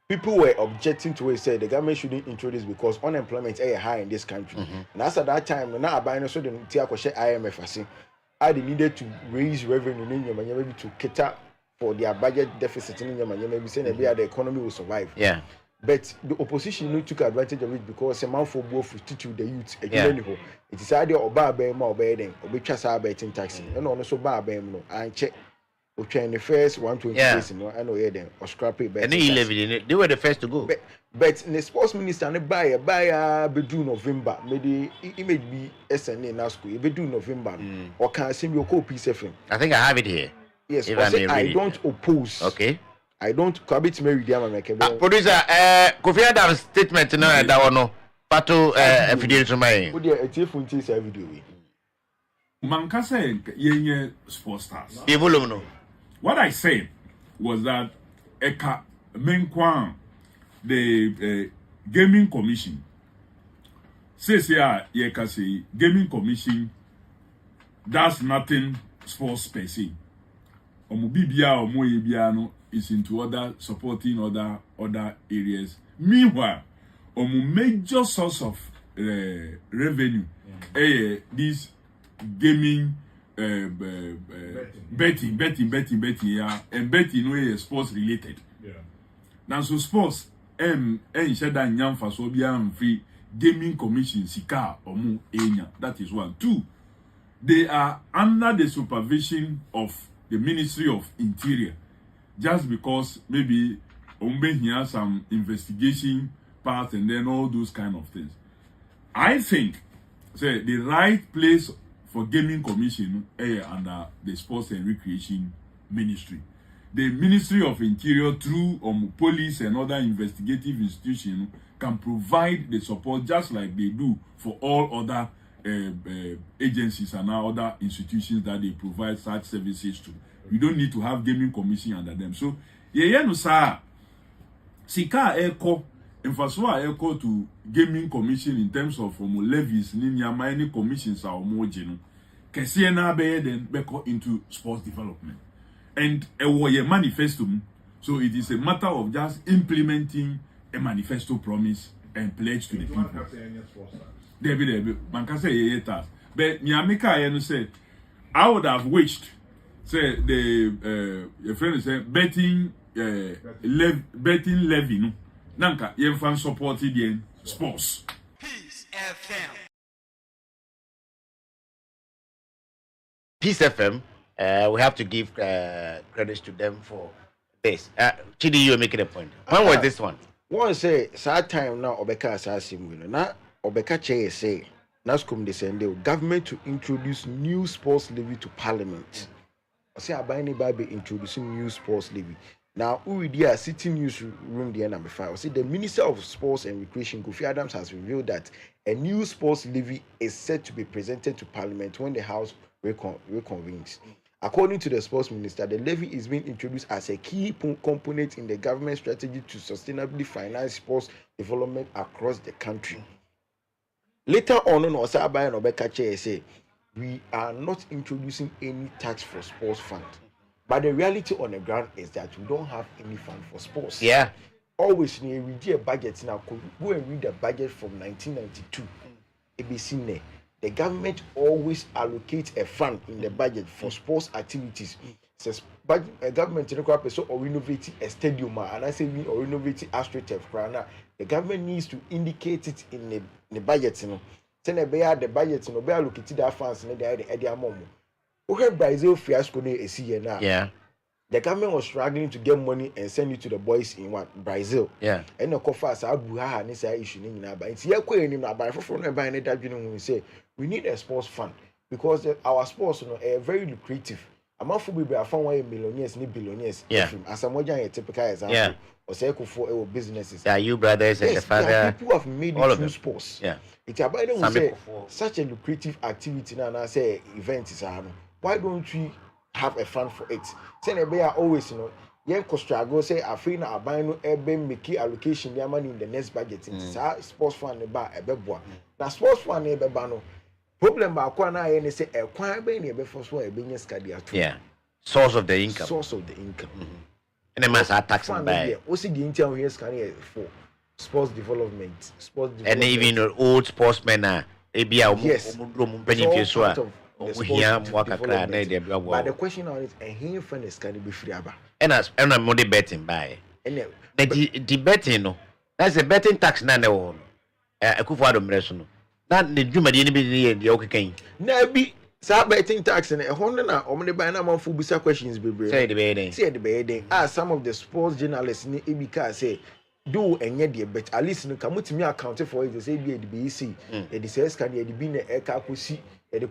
people were objecting to it, said the government shouldn't introduce because unemployment is high in this country. And as at that time now so the IMF they needed to raise revenue maybe to cater for their budget deficit maybe saying the economy will survive. Yeah. But the opposition took advantage of it because a man for both to teach the youth again. It is either oba bema or beden or be chasa betting taxi. And also bar bem no and check in the first 120 days no I know then or scrap it. And they were the first to go. But the sports minister and buy bedu November maybe it may be SNA now school bedu November or can see your copy FM. I think I have it here. Yes, I don't oppose. Okay. I don't commit Mary Diamond. Producer, Kofi Adams statement no that one no. Pato video to my. Would you a telephone chase every day? Mankasa yenye sports stars. No. What I said was that Eka Menkwan, the gaming commission, says here Yekasi gaming commission does nothing sports per se. Omubibia or Moyebiano is into other supporting other areas. Meanwhile, major source of revenue. This gaming betting, yeah, and betting way sports related. Yeah. Now so sports shada nyam fa so bia free gaming commission sika omu enya. That is one. Two, they are under the supervision of the Ministry of Interior, just because maybe Ombe here some investigation part and then all those kind of things. I think say the right place for gaming commission under the Sports and Recreation Ministry. The Ministry of Interior through police and other investigative institutions can provide the support just like they do for all other agencies and other institutions that they provide such services to. You don't need to have gaming commission under them. So no sir. Sika echo infaswa echo to gaming commission in terms of levies ni any commissions are homogeno. Kesiye na be then beko into sports development. And a manifesto. So it is a matter of just implementing a manifesto promise and pledge to the people. David, man can say yes, but Miamika said, I would have wished, say the your friend said betting levy no. Nanka fan supported the sports. Peace FM. Peace FM. We have to give credits to them for this. Chidi, you are making a point. When was this one? One say, sad time now, Obeka Assassin, na Obeka Che say, Nascom descend government to introduce new sports levy to parliament. I say, Abani Baby introducing new sports levy. Now, we are sitting newsroom the number 5. I say, the Minister of Sports and Recreation, Kofi Adams, has revealed that a new sports levy is set to be presented to parliament when the House reconvenes. According to the sports minister, the levy is being introduced as a key component in the government strategy to sustainably finance sports development across the country. Later on, Osabai and Obekache say, we are not introducing any tax for sports fund. But the reality on the ground is that we don't have any fund for sports. Yeah. Always, we read a budget now. Go and read the budget from 1992. ABC. The government always allocates a fund in the budget for sports activities. Says government or renovate a stadium and I say we or renovate AstroTurf. The government needs to indicate it in the budget. You know, send the budget. You know, be allocated that funds in the amount. We Brazil fiasco now. Yeah. The government was struggling to get money and send it to the boys in Brazil. Yeah. And the coffers are buha and say issue in but it's here in about for buying that we say we need a sports fund because our sports are very lucrative. I'm not for we are found why millionaires need billionaires. Yeah. As a more typical example. Yeah. Or say for businesses. Yeah, you brothers and the father. People have made it through sports. Yeah. It's about them say such a lucrative activity now and I say event is why don't we have a fund for it? Say they are always, young struggle say I feel now buy no make allocation their money in the next budget. It's sports fund about a beboa. Now sports fund no problem ba kwa na ye say e kwan be na be for so e be nya skadia to. Yeah. Source of the income. Source of the income. And the mass tax and buy. O see the income here skadia for sports development. And even old sportsmen are ebia omo penyin so a but the question now is, and here friend is can be free aba. And I'm more betting by. The betting no. That's a betting tax na na wo. Akufo mreso no. Na the dwumade ni bi the okay. Na bi sa betting tax na ehon na omde buy na manfo busa questions bebre. Say the betting. Say the betting. Some of the sports journalists ni ebika say do enye de bet at least no kamutimi account for it say bi e be see. E the says can e be na e ka akosi the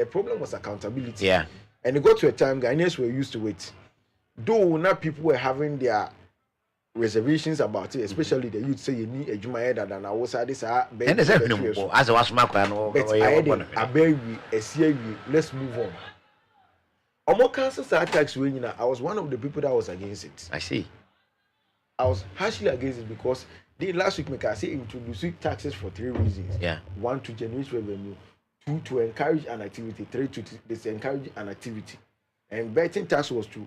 problem was accountability. Yeah. And it got to a time Ghanaians were used to it. Though now people were having their reservations about it, especially the youth say you need a Juma than I was at this. And as I was my let's move on. Omo council tax when I was one of the people that was against it. I see. I was harshly against it because last week, I say introducing taxes for 3 reasons. Yeah. 1, to generate revenue. 2, to encourage an activity. 3, to disencourage an activity. And betting tax was to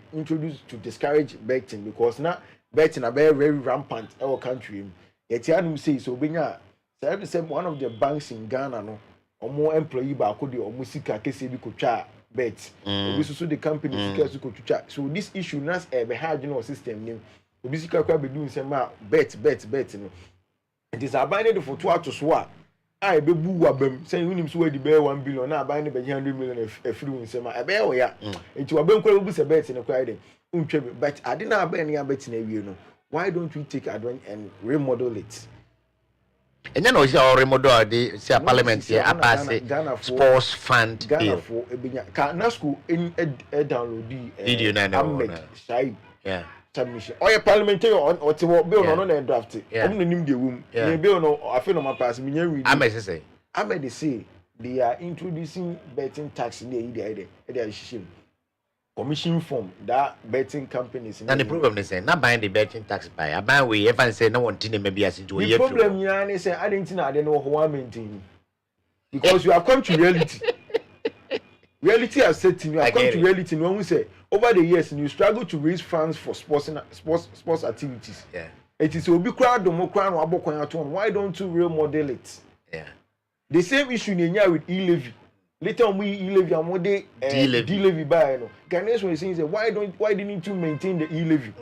discourage betting because now betting are very, very rampant in our country. Yetianum say so benya say one of the banks in Ghana no omo employee ba ko de omo sika kese bi ko twa bet obi so the company sika so ko twa so this issue nas e be hard no system nim obi sika kwa be do nsem a bet no it is abandoned for two to so a be bu wabam say unim so we di be 1 billion na abandoned be 100 million e free nsem a e be o ya enti wabam kwa bu se bet no kwa dey untwe but ade na abandon ya bet na wie no. Why don't we take advantage and remodel it? And then also remodel the parliament here pass sports fund Ghana for na school in download the video na yeah submission or parliamentary on or bill no draft am no nim the room the bill no afi no ma pass me read am say they are introducing betting tax in the idea commission form that betting companies. And the problem is not buying the betting tax by a buy we ever say no one thing maybe as into the problem is say I didn't know who I maintain because you have come to reality. Reality has set you have come to reality. When we say over the years you struggle to raise funds for sports activities. Yeah. It is a big crowd why don't you remodel it? Yeah. The same issue in with e-levy. Later on, we e-levy and one day D-levy buy no. Ghanaians were saying why didn't you maintain the e-levy?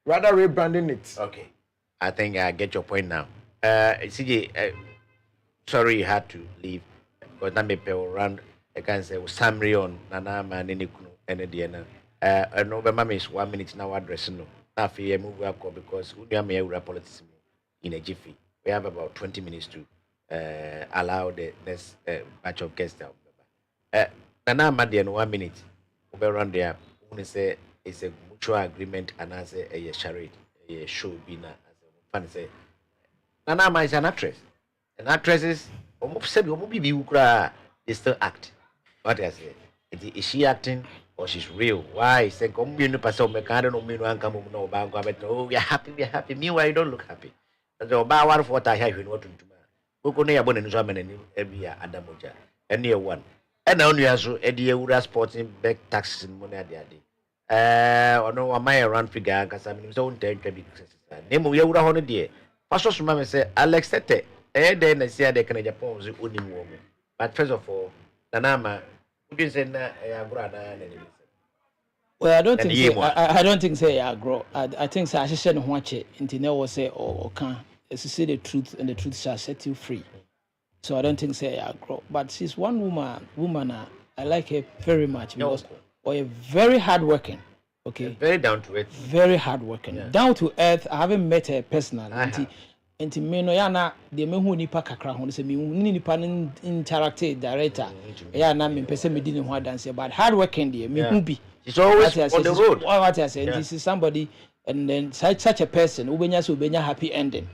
Rather rebranding it. Okay, I think I get your point now. CJ, sorry you had to leave because that may be around. I can say summary on Nana man in the Diana. No, but mama is 1 minute now address no. Now I move up because we are mere politics in a jiffy. We have about 20 minutes to allow the next batch of guests out. Nana Madian 1 minute. We around there. We say it's a mutual agreement and as a charade, a show bina as a fan say. Nana is an actress. And actresses, they still act. What I say? Is she acting or she's real? Why? Say, come you know, person me can't know me no come no bang oh we are happy. Meanwhile, you don't look happy. So about one for what I have you know to do. Who know about the German every year Adamoja and near one. And only as a dear sporting back taxes in money at the day. Or no, my around figure because I'm his own 10 name we would have dear. Pastor Mamma say, Alex Tete, then I see the Canadian pose woman. But first of all, Nanama, would you say, well, I don't think say I grow. I think say I should watch it until now say or can say the truth and the truth shall set you free. So I don't think say I grow. But she's one woman. I like her very much because or very hardworking. Okay. Very down to earth. Very hardworking. Yeah. Down to earth. I haven't met her personally. Nti me no ya na de me hu nipa kakra ho se me hu ni nipa no interactive director ya na me pese me di ne ho dance but hardworking de me hu bi. She's always on the road. What I say, this is somebody and then such a person ubenya happy ending.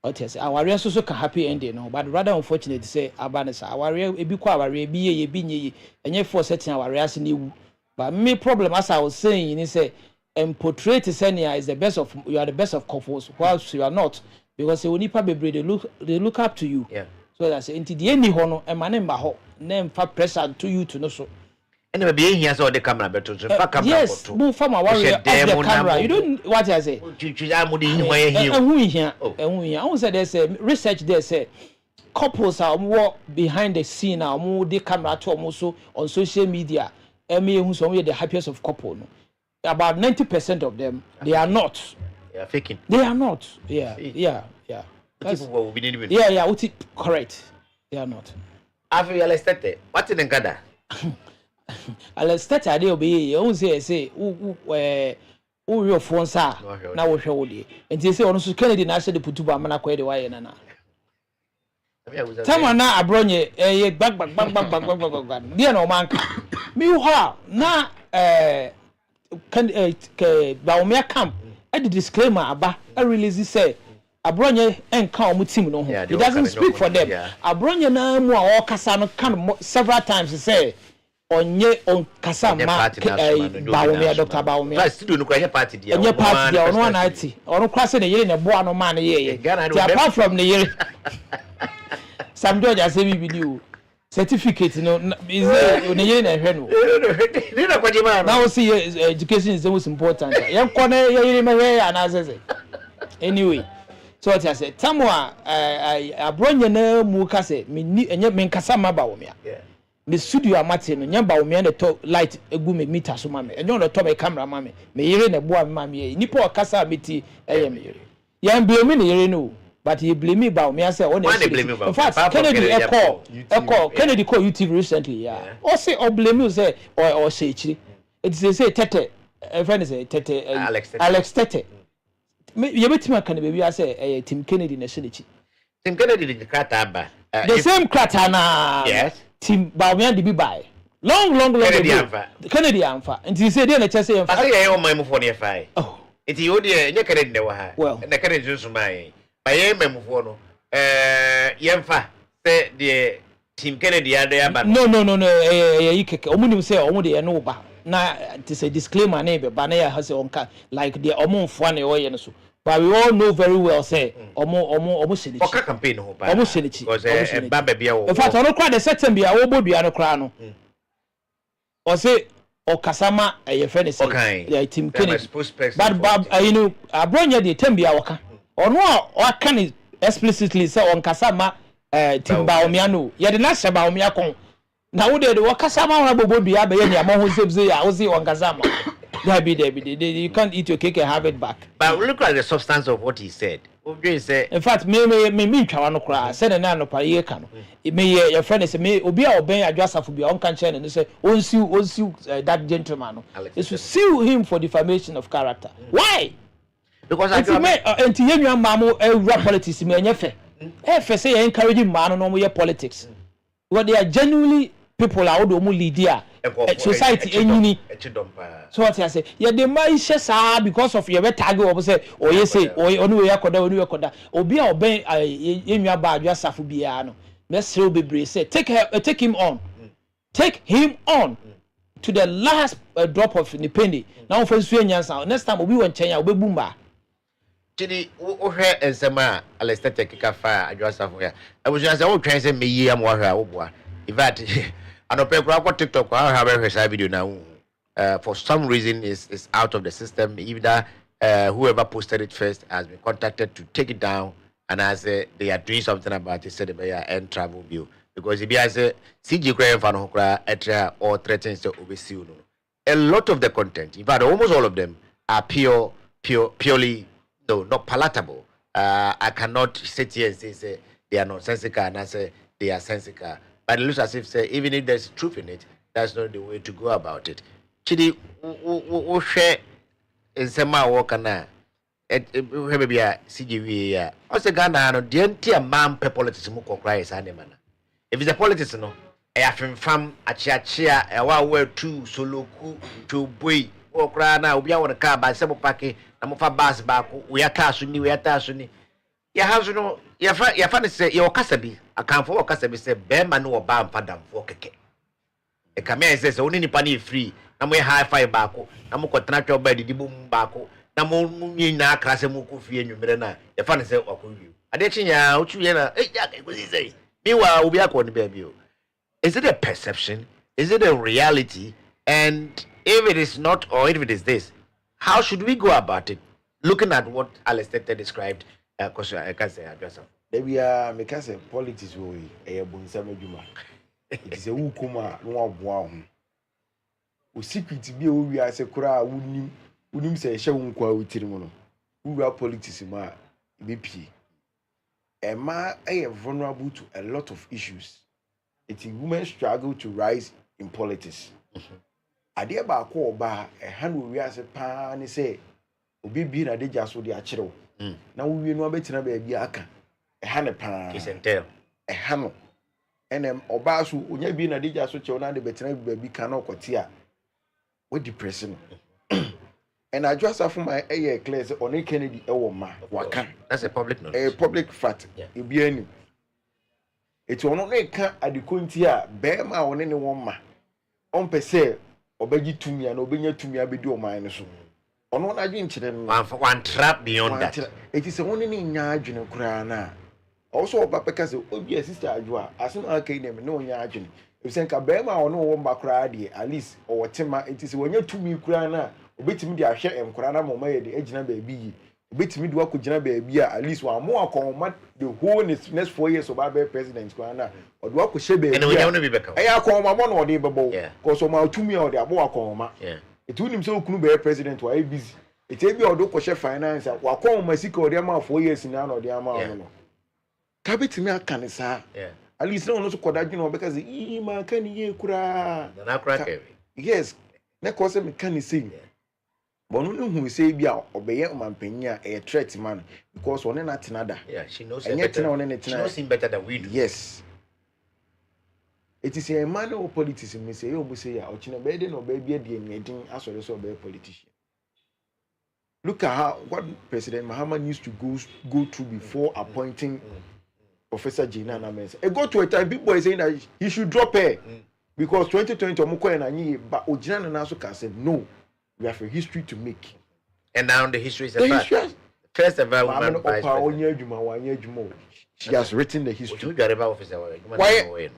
What I say, our so can happy ending no, but rather unfortunate to say abanisa our ebi kwa our bi ye bi nye enye for setting our reaction ni. But me problem as I was saying is say portray Senia is the best of you are the best of couples whilst you are not because when nipa bebre they look up to you. Yeah. So that's into the any hono e mane mba ho na mfa pressure to you to no so. And be here so the camera better so camera yes, move from our warrior off the camera. You don't what I say. I want say there's a research there say couples are more behind the scene are more the camera to also on social media. Who some the happiest of couple. No? About 90% of them they are not. They are faking. They are not. Yeah. Correct. They are not. Have you understand? What in Ghana? I'll start a day obey you say your phone sir now we show you and they say on so Kennedy na say the putuba mana kwa de why na tama na abronye back dia no man me ho na ba o me camp the disclaimer aba I release say abronye enka o team no ho it doesn't speak for them abronye na mu a o kasa no kan several times say onye on kasa ma Bawumia Dr. Bawumia studio no kwa party dia onye party dia ono na ati ono kwase na yere na boa no ma na ye apart from the yere Sam George ase bibili o certificate no is na yere na hwe no ni na kwaje ma now see education is the most important yen ko na yere ma hwe ya na asese anyway So what I say tamwa abronye na mu ka say me enye me nkasa maba wo me a me studio amate no nya ba wo me na to light egu me meter so ma me enye no to me camera ma me yire na boa me ma me nipa okasa meti eye me yire ya blame ni yire no but you blame me ba me say on in fact Kennedy Kennedy call YouTube recently or say or blame you say or say chiri it say tete friend say tete Alex tete you betima kan be we say Tim Kennedy na shinichi Tim Kennedy the krata ba the same krata na yes Tim ba me dey be by long Kennedy amfa and you say dey na che say amfa say you my mufo ne fai oh it you dey nye Kennedy ne wa ha na Kennedy so mai ba ye memufo no yemfa say the Tim Kennedy ya dey aba no you keke omunim say omu dey no ba na it is a disclaimer na be ba na ya has onka like the omonfo na we ye no so but we all know very well say omo shinichi oka campaign ho ba omo shinichi because ba ba bia wo in fact ono kwa the second bia wo bodua no kra no o say okasama ye friend say yeah Tim Kennedy but you know abronya the tembia waka ono a waka ni explicitly say onkasama Tim Baomiano ye de na se Baomia kon na wo de wakasama wona bobodua be ye ni amo ho sebze ya wo say onkasama you can't eat your cake and have it back. But look at the substance of what he said. In fact, me twa no kra said na no pa ye ka no. Me your friend say me obi a oben adwasafo bia on kan che no say onsiu that gentleman no. It should sue him for defamation of character. Why? Because I enti yenwa mamo rap politics me enye fe. Fe say you encourage man no mo ye politics. What they are genuinely people are odo mo lead here. Society enyini so what I say yeah the man shesa because of your tag or say or you say or onu we yakoda obi a oben yenwa ba adwa safo bia no mesre bebre say take him on to the last drop of the penny now for su enyansa next time obi won chenya obebu mba chidi wo hwe ensema alestate kika fa adwa safo ya abuja say wo twen say meyi am wo hwa wo boa in fact and on TikTok, I have a video now. For some reason, is out of the system. Either whoever posted it first has been contacted to take it down, and as they are doing something about it, said they are end travel bill because if you has a CG Graham fan etra or threatens to oversee a lot of the content. In fact, almost all of them are purely not palatable. I cannot sit here and say they are nonsensical and I say they are sensical. But it looks as if, say, even if there's truth in it, that's not the way to go about it. Chidi, we share in some work na. Maybe a CGV ya. Also, Ghana no. The entire man pe politics mu kokra is animana. If it's a politics no, I have fam achia. I want two soloku to boy. Kokra na obi a won car ba sebo parking. Na mo fa bus ba ko. We ata so ni. Ya have no. Ya fa say your kasabi. Akanfo okasabi say be man no ba ampadam fo keke. E kamia say say oni nipa na free. Na mo high five ba ko. Na mo kotena twa ba didi bum ba ko. Na mo nyina krase mo ko fie nwumere na. Ya fa say wakowiu. Ade chinya otu ye na ya ko say. Meanwhile obi akọ ni ba o. Is it a perception? Is it a reality? And if it is not or if it is this, how should we go about it? Looking at what Alestete described. Because I can say address. Maybe make us politics we a bonsam adwuma. It is a wukuma no aboa ho. O secret bi o wi ase kura unim say hye wonkwa wutiri mu no. Wura politics ma be pie. A man vulnerable to a lot of issues. It is women struggle to rise in politics. Ade ba ko oba e han wo wi ase pa ni say obi bi na de jaso de akyerew. Na wo wi no abetina ba bi aka ha ne pa Kisentel ha no enem oba so onya bi na de jaso chew na de betina ba bi ka na okote a we depression and adjust for my clear say on Kennedy e wo ma waka that's a public knowledge a public fact e bi ani eti ono na ka adekonti a be ma woni ne wo ma on pese obagi tumi a na obenya tumi abedi o man ne so ono na adwen kire no one trap beyond that it is one ni nya adwene kura na also oba peka se obi a sister adwo a asen aka ni me no nya adwene ebisen ka be ma ono wo mba kura de at least o wotema it is wonya tumi kura na obetimi de ahwe enkura na mama ye de agina ba bi bit me do akujina baby at least one more akoma the whole next 4 years of our president kwana or do akushe baby and we don't be back. I akoma one or the babo Yeah. cause of my 2 million or the abo akoma. Yeah. It would him so kunu be president why busy. It be or do koshe finance wakoma masika or the amount 4 years in an or the amount no. Kabit me akanisa. Yeah. At least no one so koda you because man can ye kura. Na crack. Yes. Na cause me can say. But no who say be obey mampenya a threat man because one not another. Yeah, she knows And him yet better. She knows him better than we do. Yes. It is a man of politics me say you say ya ochina be no baby dey anything as well as be politician. Look at how what President Muhammad used to go through before appointing Professor Gina Mensah. It got to a time people are saying that he should drop her because 2020 omukọ na nyi but Ojina na so can say no. We have a history to make. And now the history is a fact. First ever woman vice president. She has written the history. Why?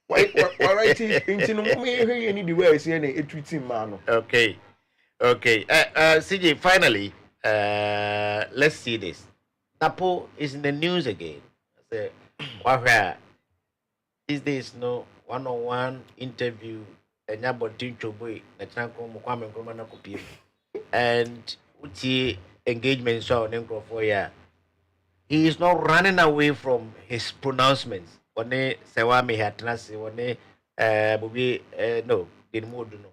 Why Okay. Okay. CJ, finally, let's see this. Napo is in the news again. These days, no one-on-one interview. And engagement so he is not running away from his pronouncements. One Sewami had nasi one bubi no didn't move no.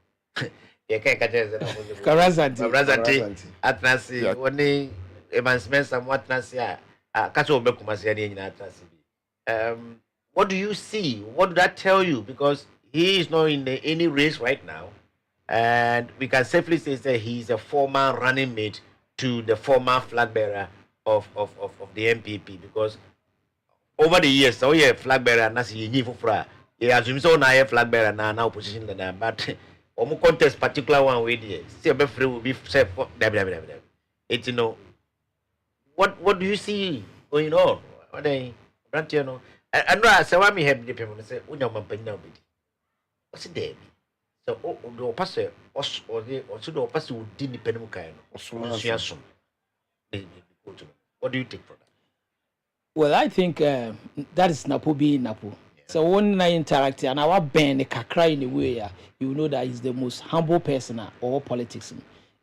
You can't catch us. Karazanti at nasi one emancipation somewhat nasi kacho bekumasi any at what do you see? What did that tell you? Because he is not in any race right now, and we can safely say that he is a former running mate to the former flag bearer of the MPP. Because over the years, so yeah, flag bearer nasi yini fufra. He assumes so na flag bearer now position that but omu contest particular one way there. Still be free will be safe. It's what do you see going on? What they don't you know? And Sawami have the people say unya mampenya obedi. What's it? So, the pastor or the pastor who didn't depend on Kaino. What do you take from that? Well, I think that is Napo being Napo. Yeah. So, when I interact and our band, the Kakra in a way, you know that he's the most humble person or politics.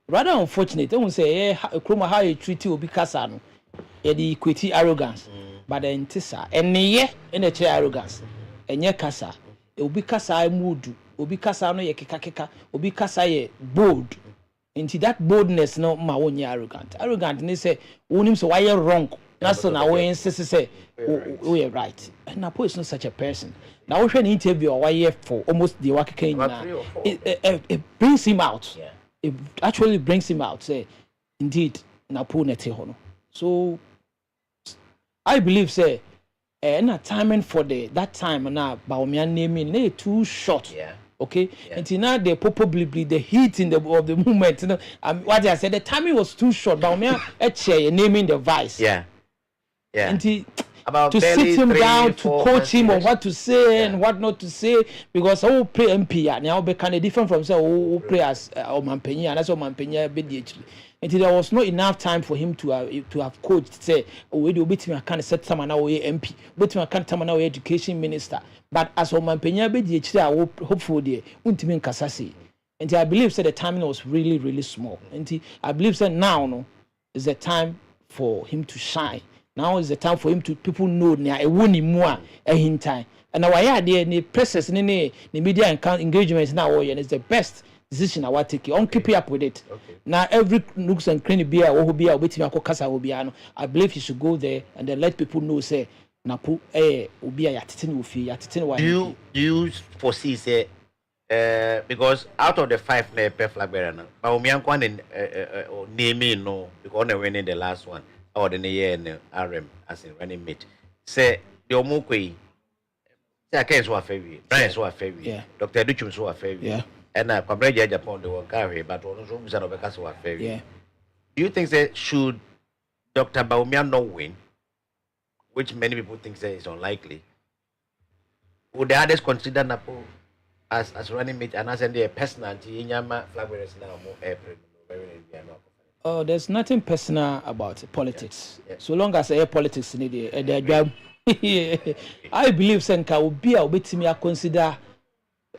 Rather unfortunate, I won't say, Kroma, how you treat you, because I know the equity arrogance, but then Tissa, and in a chair arrogance, and ye Kasa. Obi kasa mood obi kasa no ye keka obi kasa ye bold into that boldness no ma wonye arrogant ni say wonim so why wrong na so na we insist say we are right and Napo is not such a person now we an interview or why for almost the wakeka na it brings him out. Yeah. It actually brings him out say indeed Napo nete hono. So I believe say and a timing for that time now Baumia naming they too short. Yeah. Okay. Yeah. And now they probably the heat in of the movement. You know, what I said the timing was too short. Baumia naming the vice. Yeah. Yeah. And he about to sit him down to coach him on what to say and what not to say because I will play MP and now be kind of different from say who play as Omampenya and that's Omampenya BDH. And there was not enough time for him to have coached say we do bit me I can't set someone now MP bit me I can't someone now education minister but as Omampenya BDH I will hopeful there untimi nkasase and I believe say the timing was really small and I believe say now is the time for him to shine. Now is the time for him to people know na ewoni mu a ehintan and now why there the process the media engagement now is the best decision I want to take on keep up with it. Okay. Now every nooks and cranny beer or be a waiting kasa will be I believe he should go there and then let people know say Napo will be a yatitin ufi yatitin. Do you foresee say because out of the 5 per flag bearer now Baumiankwan and name no because they winning the last one or the year in RM as in running mate say the omukwe say I can't so favorite Brian so favorite Dr. Duchum so favorite and Kwabreja Japan the one carry but also Mr. Obeka so favorite. Do you think that should Dr. Baumian not win, which many people think say is unlikely, would the others consider Napo as running mate and as a personality in Yama flag bearers now more April very Oh, there's nothing personal about politics. Yeah. So long as politics in the job. I believe Senka will be a bit me consider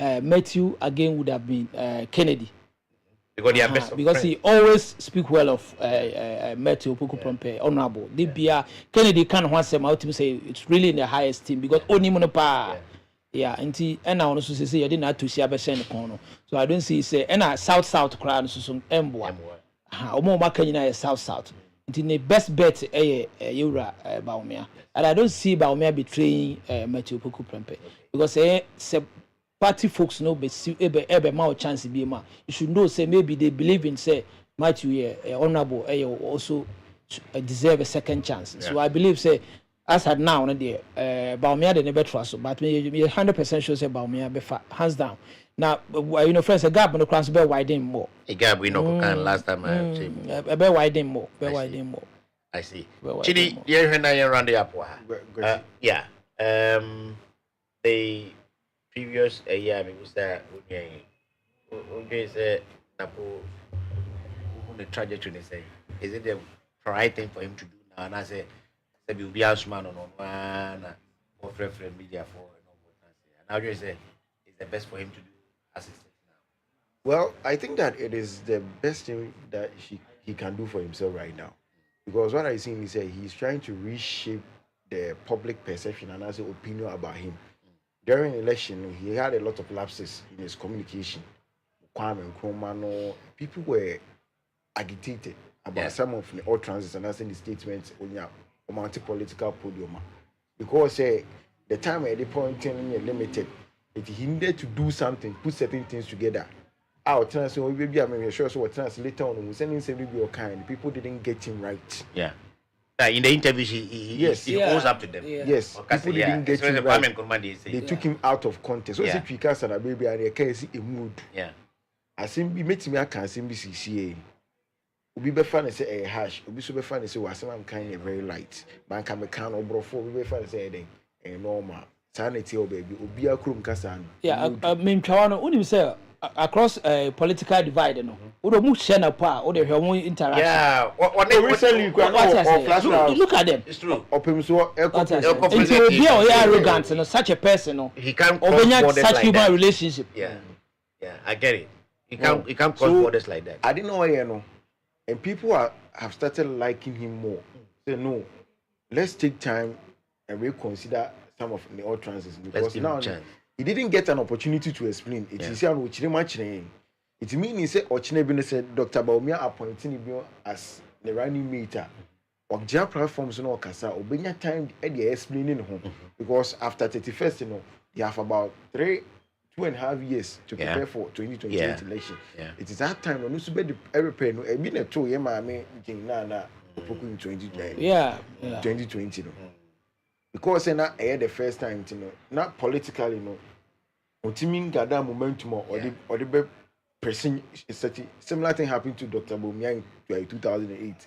Matthew again would have been Kennedy. Because they are best of Because friends. he always speak well of Matthew Puku Prompe, honorable. They Kennedy can once say it's really in the highest team because only monopa. Yeah, and I also say you didn't have to see a percent corner. So I don't see say and South crowd so some Mboa. Omo maka nyina South. Nti the best bet Eura Baumia. And I don't see Baumia betraying Matthew Puku Prompe because party folks know be ebe more chance be ma. You should know say maybe they believe in say Matthew honorable also deserve a second chance. So I believe say as at now no dey Baumia the never trust but me 100% sure say Baumia be hands down. Now friends a gap no cross be widen more. A gap we know can last time I say. Be widen more. I see. Chidi, you hear now around the apple. Yeah. The previous year, we was there. We say, "Napo, the trajectory say, is it the right thing for him to do now?" And I say, "Say, be a man on one, or friend media for and all that." And now you say, "It's the best for him to do as it is now." Well, I think that it is the best thing that he can do for himself right now. Because what I see is that he's trying to reshape the public perception and also opinion about him. During the election, he had a lot of lapses in his communication. Kwame Nkrumah, people were agitated about some of the old transits and asking the statements on your political podium. Because the time at the point in limited, it hindered to do something, put certain things together. Our transfer, maybe I'm sure so later on, we sending some review kind. People didn't get him right. Yeah. In the interview, he goes up to them. Yes, people didn't get him right. They took him out of context. So if you can't say baby, I can't see a mood. Yeah. I think we met me. I can't see BCCA. We be fan say a hash. We be fan say was some kind of very light. Man can can or bro for we be fan say then a normal. Sanity or baby. Obi a krum kasan. Yeah, I mean, Chawano, unim say across a political divide, no. Udo mu share na pa, or the human interaction. Yeah. Recently, look at them. It's true. Open so Until be arrogant, and such a person, no. He can't cross such like human that. relationship. Yeah, I get it. He can't cross borders like that. I didn't know why, and people have started liking him more. Say no, let's take time and reconsider some of the old transits because now he didn't get an opportunity to explain. It is here which much. It means he said Ochine said Dr. Baumia appointing him as the running meter. Or job platforms no kasa obenya time they explaining home because after 31st they have about 2.5 years to prepare for 2028 election. It is that time no so be the airplane no e bi na to ye ma me na opoku in 2020 no. Because na the first time not politically Otimin gather momentum or the pressing similar thing happened to Dr. Baumia in 2008.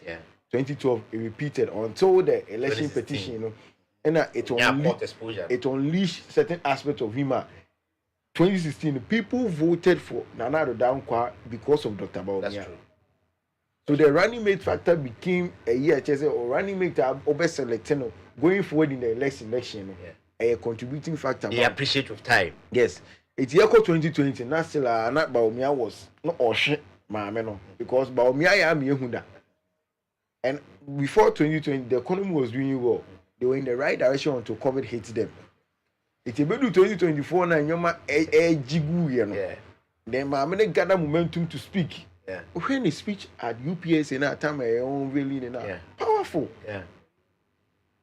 2012 it repeated until the election petition, and it unleashed certain aspects of him. 2016 people voted for Nana Addo Dankwa because of Dr. Baumia. That's true. So the running mate factor became a year or running mate over selecting going forward in the election. A contributing factor. They appreciate with time. Yes. It's year 2020. Not still not Baumia was not Oshe Mameno because Baumia am Yehuda. And before 2020, the economy was doing well. They were in the right direction until COVID hit them. It's about 2024 now. Yoma jigu Then Mamene gather momentum to speak. When the speech at UPS in that time, really powerful.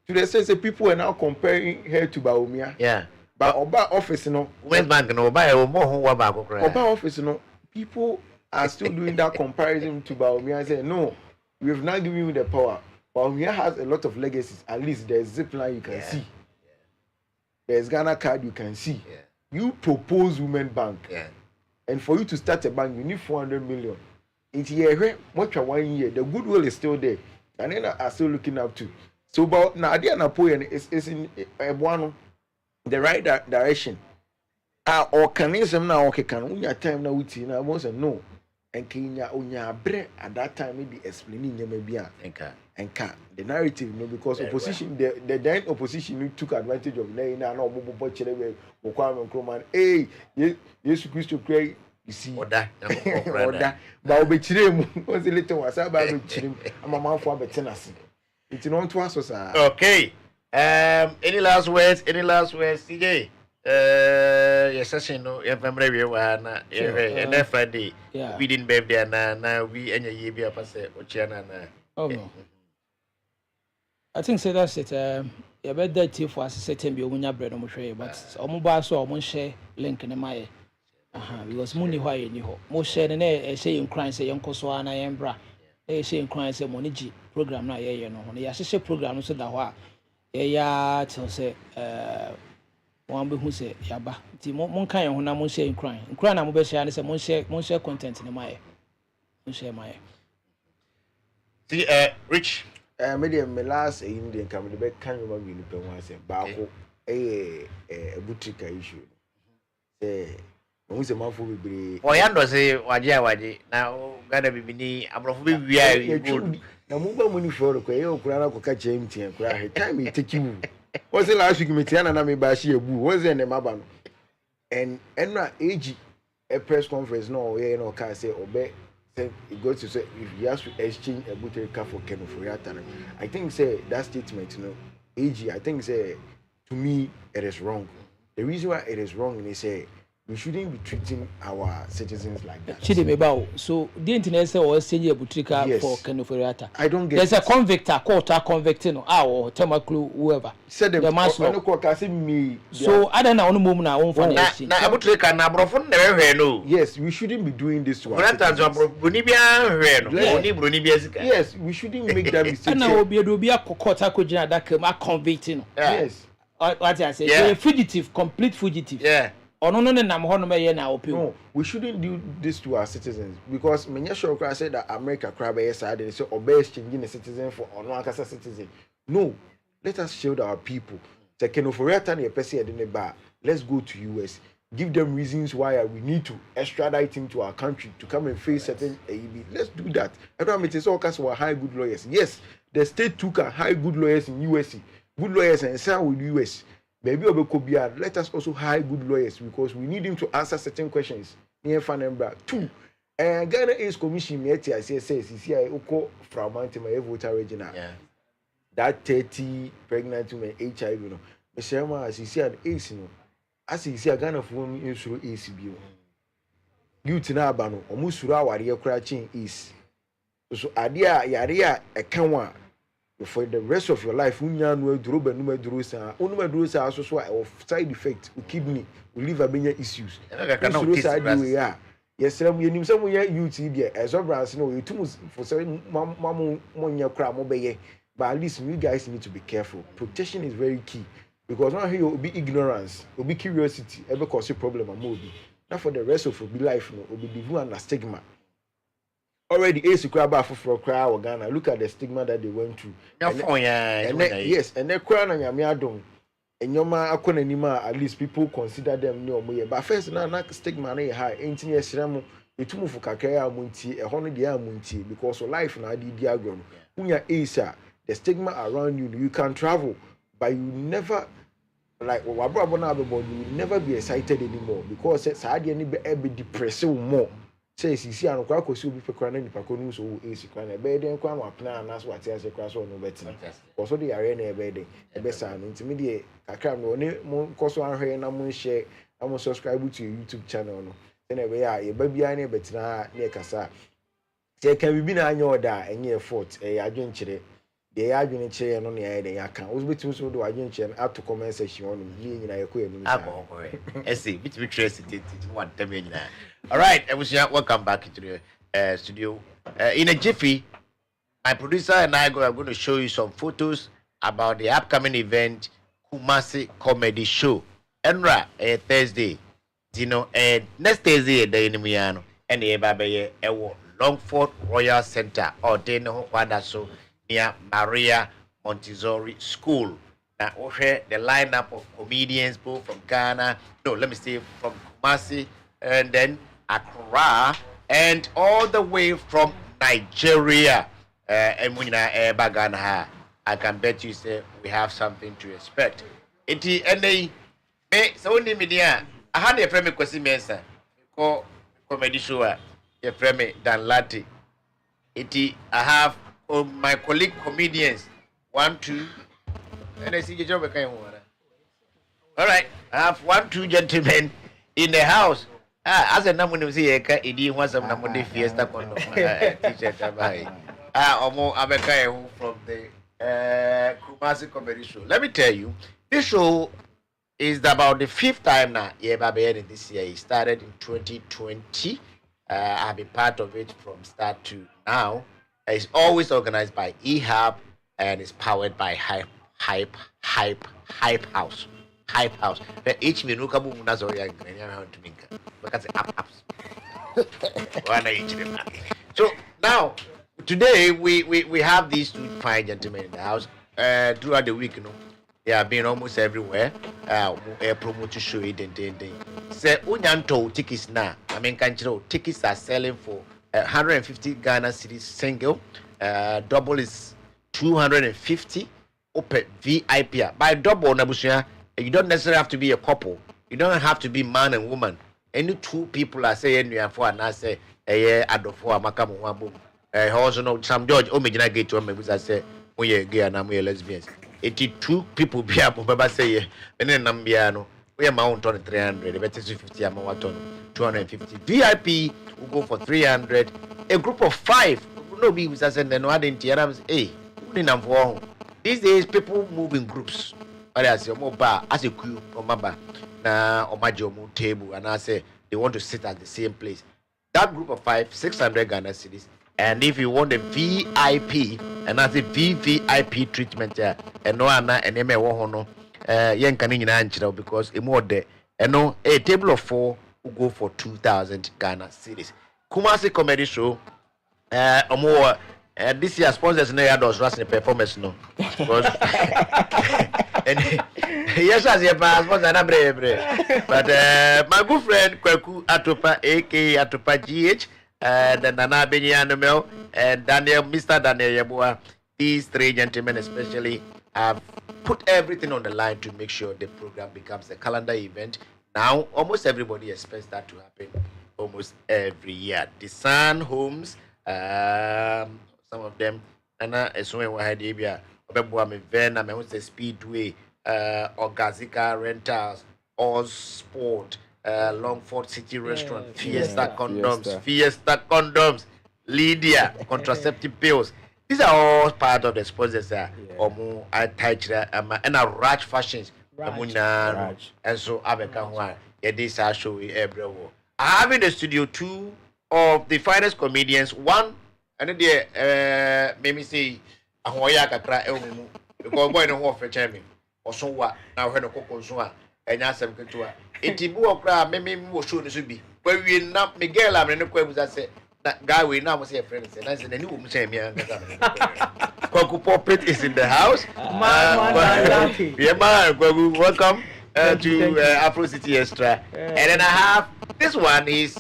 To the sense that people are now comparing her to Baumia. But Oba office, West Bank no buy or more Oba office, people are still doing that comparison to Baumia and say, no, we have not given you the power. Baumia has a lot of legacies. At least there's zip line you can see. There's Ghana card you can see. You propose Women Bank. And for you to start a bank, you need 400 million. It's here, much 1 year. The goodwill is still there. And then are still looking up to. So, but now the Napoleon is in one the right direction. Or can you say now okay can we time now with you? I want to know and Kenya onya bre at that time the explaining nyama enka the narrative, because very opposition, the then opposition took advantage of na na obobo chere we Kwame Nkrumah, hey yes Christo pray, you see Oda ba obechire mu o se lete wasa ba obechire mu amamanfo abetenase it no to aso sa. Okay. Any last words? CJ? Your session, no, your family, we were na Friday. Yeah. We didn't birthday, na we and your year pass Ochiana. Oh no. I think say that's it. You better tea for us certain be omunya bread no share, but omuba so omun share link in my because money why ni ho. Mo share na e share in crime say yenko so ana yembra. E share in crime say money gi program na ye no. Ya share program no so da ho a ya tell say one be who say yaba. Ti mon kan ho na mon share in crime. In crime na mo be share na say mon share content in my. Mon share my. See Rich Medium me last Indian company be kan you ma win pe wan say baako a boutique issue. Say who say man for bebre. o yando say waje na Ghana bibini abrofo be wia good Na mo ba mo ni for ko e okura na ko ka chem tie kura he time e take you. What's the last week me tiana na me ba shi ebu. What's the name aba no? And enra ag a press conference no ye no can say obe say it goes to say if you have to exchange a boutique car for Keno Furiata. I think say that statement, AG, I think say to me it is wrong. The reason why it is wrong is say we shouldn't be treating our citizens like that. Chidi mebao. So the internet say or exchange a boutique for Keno Furiata. I don't get there's a convict, a court convicting or Temaklu, whoever. Said them me. So I don't know on moment I won't find na abutreka na abrofo never hwe no. Yes, we shouldn't be doing this to our Furiata zo broni bia hwe no. Oni broni bia sika. Yes, we shouldn't make that mistake. Na obi a court akojina that came convicting. Yes. What I say, they're fugitive, complete fugitive. Yeah. No, we shouldn't do this to our citizens because many sure said that America crab side and say obey exchanging a citizen for Onoakasa citizen. No, let us shield our people. Let's go to US. Give them reasons why we need to extradite him to our country to come and face certain AEB. Let's do that. I don't mean it's all kinds of high good lawyers. Yes, the state took a high good lawyers in USC. Good lawyers and same with US. Maybe let us also hire good lawyers because we need him to answer certain questions. Two, Ghana Ace Commission says from my voter regional. That 30 pregnant women HIV, Mr. Ace no. As you see, Ghana for women in through ACB. Youth na bano, omusura wari crouching is. So adia yaria a kanwa. For the rest of your life, unya no duro be no duro sa so of side effect kidney will liver benya issues. Yes, yenim some youth there exuberance no you for say mamu monya kra mo beye, but at least you guys need to be careful. Protection is very key because now here will be ignorance, will be curiosity, ever cause a problem amobi. Now for the rest of your life no will be divu and stigma. Already Ace Crab for cry Ghana. Look at the stigma that they went through. Yes, and they cry na nyame adom. Enyoma akona nima at least people consider them no more. But first na stigma na high. Enti ye sramo etumu fu kakaya amunti e hono de amunti because of life na di diagram. Unya Ace the stigma around you can travel but you never like wabro na be you will never be excited anymore because saade ni be depressive more. Say si anu kwa kosi obi pe kwa na nipa ko nu so Ace kwa na be den kwa no apna na so ate ase kwa so no betin so de yare na be den e be sa no ntimi de kakra no ne mo koso ahwe na mo share na mo subscribe to your YouTube channel no na be ya ye ba bia na betina na kasa se kan bibi na anya oda enye effort e adwenkyere de ya adwenkyere no na ya de ya kan wo betim so do adwenkyere ato comment section no ye nyina ye ko enim sa ese bitimi trace it what them nyina. All right, welcome back to the studio. In a jiffy, my producer and I are going to show you some photos about the upcoming event, Kumasi Comedy Show. Enra, Thursday, next Thursday, the Inimiano, and the Babaye, Longford Royal Center, or Deno Wadaso, near Maria Montessori School. Now, the lineup of comedians, both from Ghana, no, let me say from Kumasi, and then Accra and all the way from Nigeria. And when I can bet you say we have something to expect. It is any so only media. I had a friend Kwasi Mensah, call comedy show. A friend Dan Lati. I have my colleague comedians 1, 2, and I see your job. All right, I have 1, 2 gentlemen in the house. As a number of say, it was some number fiesta t-shirt. Omo Abeka from the Kumasi comedy show. Let me tell you, this show is about the 5th time now. Yeah, baby, this year. It started in 2020. I've been part of it from start to now. It's always organized by eHub and it's powered by Hype House. Hype House. Each minuka muna zo ya nganya to minka. Because apps. One each. So now today we have these 2 fine gentlemen in the house. Throughout the week, they have been almost everywhere. Promote show it and. Say unyanto tickets now. I mean, tickets are selling for 150 Ghana cedis single. Double is 250. Open VIP. By double, Nabushia, you don't necessarily have to be a couple. You don't have to be man and woman. Any 2 people are saying you are for, and I say, adofo makamu wambu. Also know some George Omejina get to me because I say, we are gay and we are lesbians. 82 people be up, Baba say, and then Nambiano. We are mount on 300, better 50 amount on 250. VIP will go for 300. A group of 5 no be with us and then one in Tiarams. These days people move in groups. But as your mobile as a queue or maba na or majomu table and I say they want to sit at the same place. That group of 5, 600 Ghana cedis. And if you want a VIP and as a VVIP treatment and no ana and eme wohono yen kan nyina nchira because e more there and no a table of 4 will go for 2,000 Ghana cedis. Kumasi comedy show more this year sponsors no yados rushing performance no because and yes as your sponsor na brave but my good friend Kwaku Atopa aka Atopa GH and Nana Benyanomel and Mr. Daniel Yabua, these 3 gentlemen especially have put everything on the line to make sure the program becomes a calendar event. Now, almost everybody expects that to happen almost every year. The Sun Homes, some of them, and Eswin Obebua Vena, the Speedway, Ogazika Rentals, All Sport, Longford City Restaurant, Fiesta Condoms, Lydia, contraceptive pills. These are all part of the sponsors. Omu Atachra and a Raj Fashions. And so Abeka this are show everywhere. I have in the studio 2 of the finest comedians. One and the maybe say Ahoya Kakra Elmu because boy no more for me. Or so what now when a cocoa and Yasam Katua. Itibu okra maybe more show this be. When we not Miguel, I'm in the questions I said. That guy we now say friends and I said the new say me Kwaku Puppet is in the house. Yeah man, Kwaku, welcome to Afro City Extra. And then I have this one is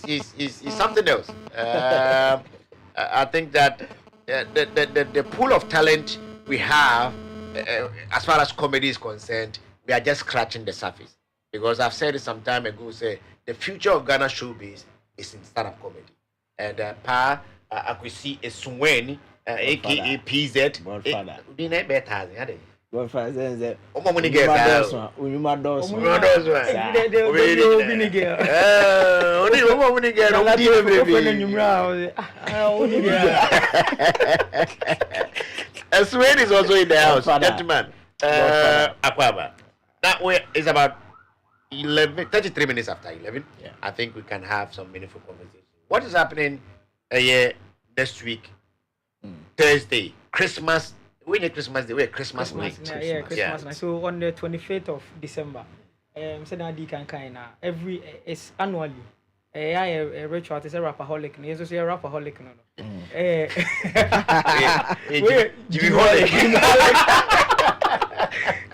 something else. I think that the pool of talent we have as far as comedy is concerned, we are just scratching the surface. Because I've said it some time ago, say the future of Ghana showbiz is in stand-up comedy. And I could see a Swen, aka PZ. Didn't better. Godfather says, "Oh, money get out. We my doors. Only money get. A Swen is also in the house, gentlemen. Aquaba. That way is about 33 minutes after 11. Yeah. I think we can have some meaningful conversation. What is happening next week? Thursday, Christmas. When Christmas Day, Christmas night. Christmas night. So on the 25th of December, every it's annually. A ritual is a rapaholic. Yes, a rapaholic.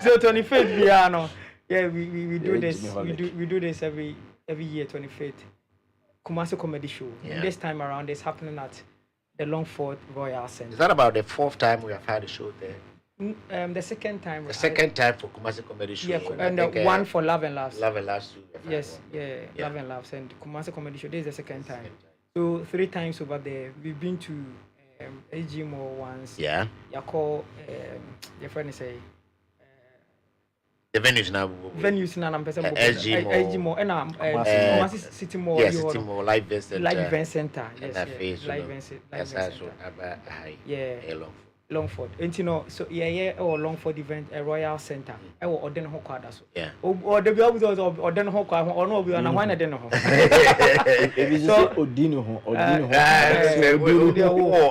So 25th, we do this. We do this every year. 25th. Kumasi Comedy Show. And this time around, it's happening at the Longford Royal Center. Is that about the 4th time we have had a show there? The second time. The second time for Kumasi Comedy Show. Yeah, and the one for Love and Laughs. Love and Laughs too. Yes, Love and Laughs and Kumasi Comedy Show. This is the second time. So 3 times over there. We've been to AGMO once. Yeah. You call your friend say. The venues now. Venues now. I'm person. AGMO. And Kumasi City Mall. Yes, City Mall Live Event Center. Live Event Center. Yes, Live Event Center. Yeah. Longford. And you know, so or Longford event, a Royal Center. I will order no quadra. Yeah. Or the bill was order no quadra, or no, we are not one. I don't know. So Odino,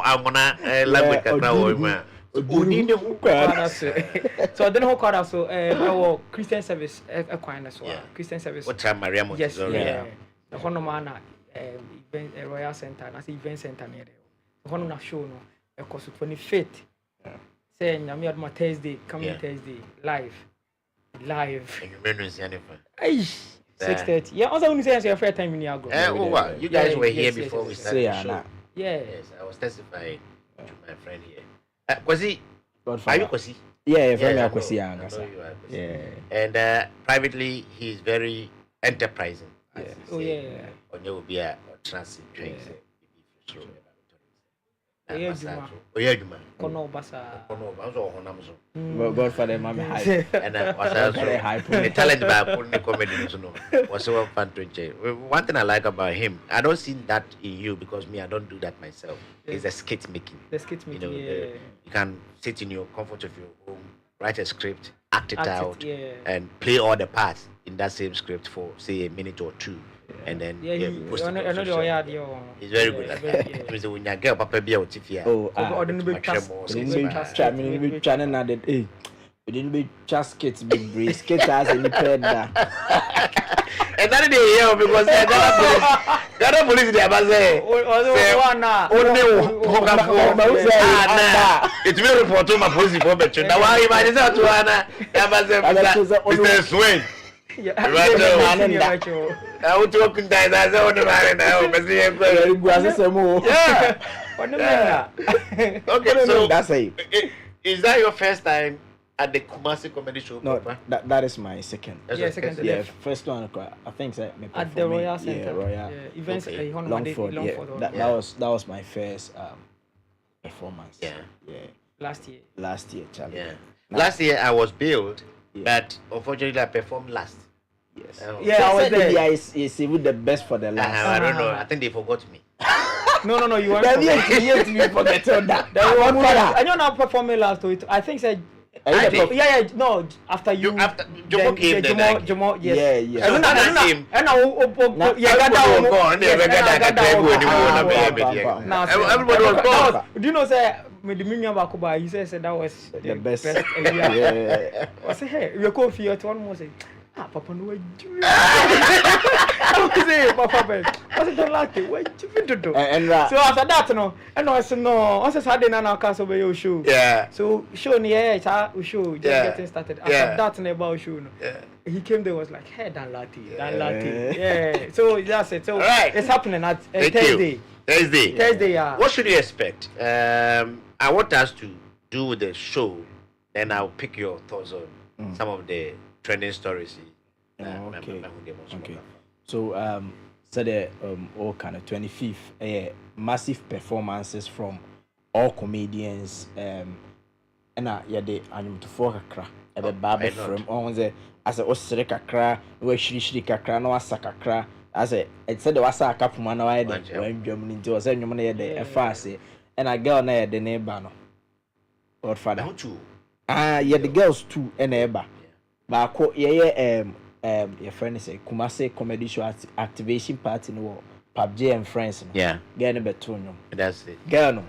I'm gonna language. So I don't know quadra. So our Christian service, Aquinas, Christian service. What time Maria? Yes, yeah. The Honomana event, a Royal Center, and as event center near the Honor show, no, because 25th. Saying I'm here on my Thursday, coming Thursday, live. And you don't see anything. 6:30. Yeah, also when you say it's your first time in Yago. You guys were here before we started the show. Yes, I was testifying to my friend here. Kwasi, are you Kwasi? Yeah, very Kwasi. Yeah. And privately, he's very enterprising. Oh yeah. On your be a transit train. Godfather, Mammy High. And the talent by putting the comedy was so fun to enjoy. One thing I like about him, I don't see that in you because me, I don't do that myself. It's a skit making. The skit making, you can sit in your comfort of your home, write a script, act it out, and play all the parts in that same script for say a minute or 2. And then post it on social. He's very good at that. Means when you get Papa Bia or Tifia. We didn't be just kids, big breeze, kids as any pen. And that day, because Ghana police, they are saying, it's very report to my police information. Now, why am I not to Anna? Mr. Swain. I would talk in that as I want to Okay, so that's it. Is that your first time at the Kumasi Comedy Show? No, that is my second. Second. Yeah, first one I think at the Royal Center. Yeah, Royal. Events Longford. That was my first performance. Yeah. Last year, Charlie. Yeah. Last year I was billed, but unfortunately I performed last. Yes. I was there. Yeah, is the best for the last. I don't know. I think they forgot me. No. You want to forget on that. I don't know performing last to it. I think said. No. After you. After Jomo came. Jomo. Yes. Yeah. Everybody was gone. Do you know say? The million back he said that was the best. I say hey, we go for it one more say. Papa no way. I say Papa Ben. I said don't like it. What you to do? So after that no, and I said no. I said Saturday na cast over your show. Yeah. So show ni it's our show just getting started. After that no about show no. Yeah. He came there was like hey Dan Lati. Yeah. So that's it. So it's happening at Thursday. Thursday, yeah. What should you expect? I want us to do the show, then I'll pick your thoughts on some of the trending stories. Okay. So so the all kind of 25th massive performances from all comedians and the animal to four kakra ebe babe from on the as a osere kakra we shiri kakra no asa kakra as a it said the wasa akapuma na why the when Germany into was anyum na the fast and a girl na the neighbor no Godfather the girls too and neighbor ba ko your friend say Kumasi Comedy Show activation party no PUBG and friends no girl no betonyo that's it girl no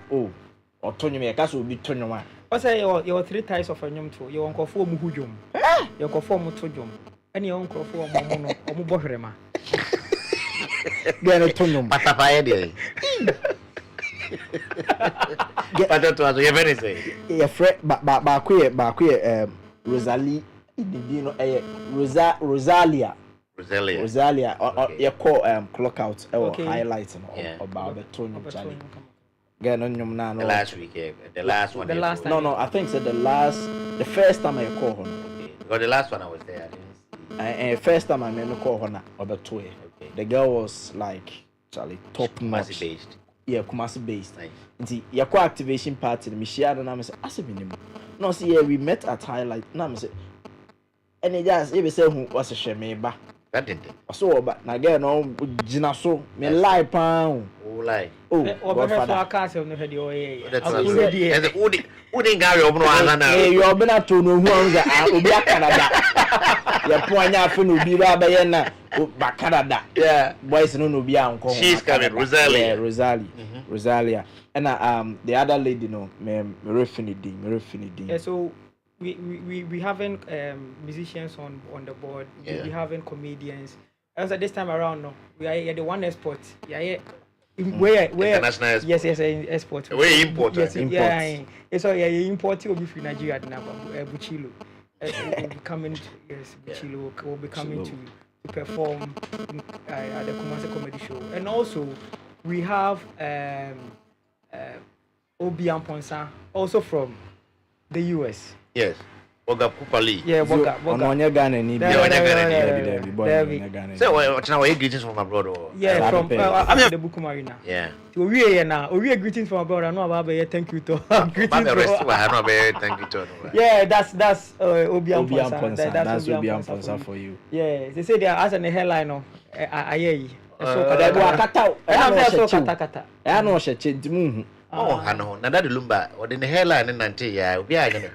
otonyo me ka so bi tonyo wa I say you 3 types of anyum too you onko fo mu hudwom you onko fo mu todwom and you onko fo mu no omu bohwerema girl no tonyo patapa ye dey patato aso ye very say your friend ba ko Rosalie Ididi no Rosalia Rosalia you call clock out Okay. highlights Yeah. about the tone Ọbẹ̀tọ̀ Charlie. yín kama. Again on your The last week, the last one. The last No, I think so the first time I call her. Okay. Because the last one I was there, I didn't see. And first time I made call her Oberto. Okay. The girl was like Charlie top Kumasi notch. based. Yeah, Kumasi based. Nice. Nti your co-activation party, me share and I say, I say minimum. No, see, yeah, we met at highlight. Now I say, and it just even say who was a shemeba. That didn't it? So, but now again, no, Gina so me lie pound. Oh, like. Oh, Ọbẹ̀hẹ̀ fún Godfather. akáàsì ọ̀nà ẹ̀dí ọ̀yẹ́ That's yẹ. what Àbúrò I'm díẹ̀. saying. Who didn't carry open one Hey, you been at to know who owns the Obi Canada. Your point out for no be Rabayana, but Canada. Yeah. Boys no be uncle. She's coming, Rosalia. Yeah, Rosalia. And the other lady, no, me refinity. Yeah, so we having musicians on the board. Yeah. We having comedians. As this time around, no, we are the one export. Yeah. Where International export. yes export. We import. Yes, Import. yeah. So yeah, import will be from Nigeria now, Buchilo. Will be coming. Yes, Buchilo will be coming to perform at the Kumasi Comedy Show, and also we have Obi Amponsa also from the US. Yes. Oga Kupali. Yeah, Boga. On your Ghana, need Yeah, on your Ghana, Debbie. So, now I greetings from abroad. Yeah, from after the Buku Marina. Yeah. So we now. We greetings from abroad. I know about thank you to greetings. Thank you to. Yeah, that's Obi Obi Amponsa. That's Obi Amponsa Amponsa for you. Yeah, they say they are as an hairline. No, aye. So They go akata. kata. I know she change. Oh, Hano, Nada Lumba, or in the hairline and Nanti, yeah, we are going to.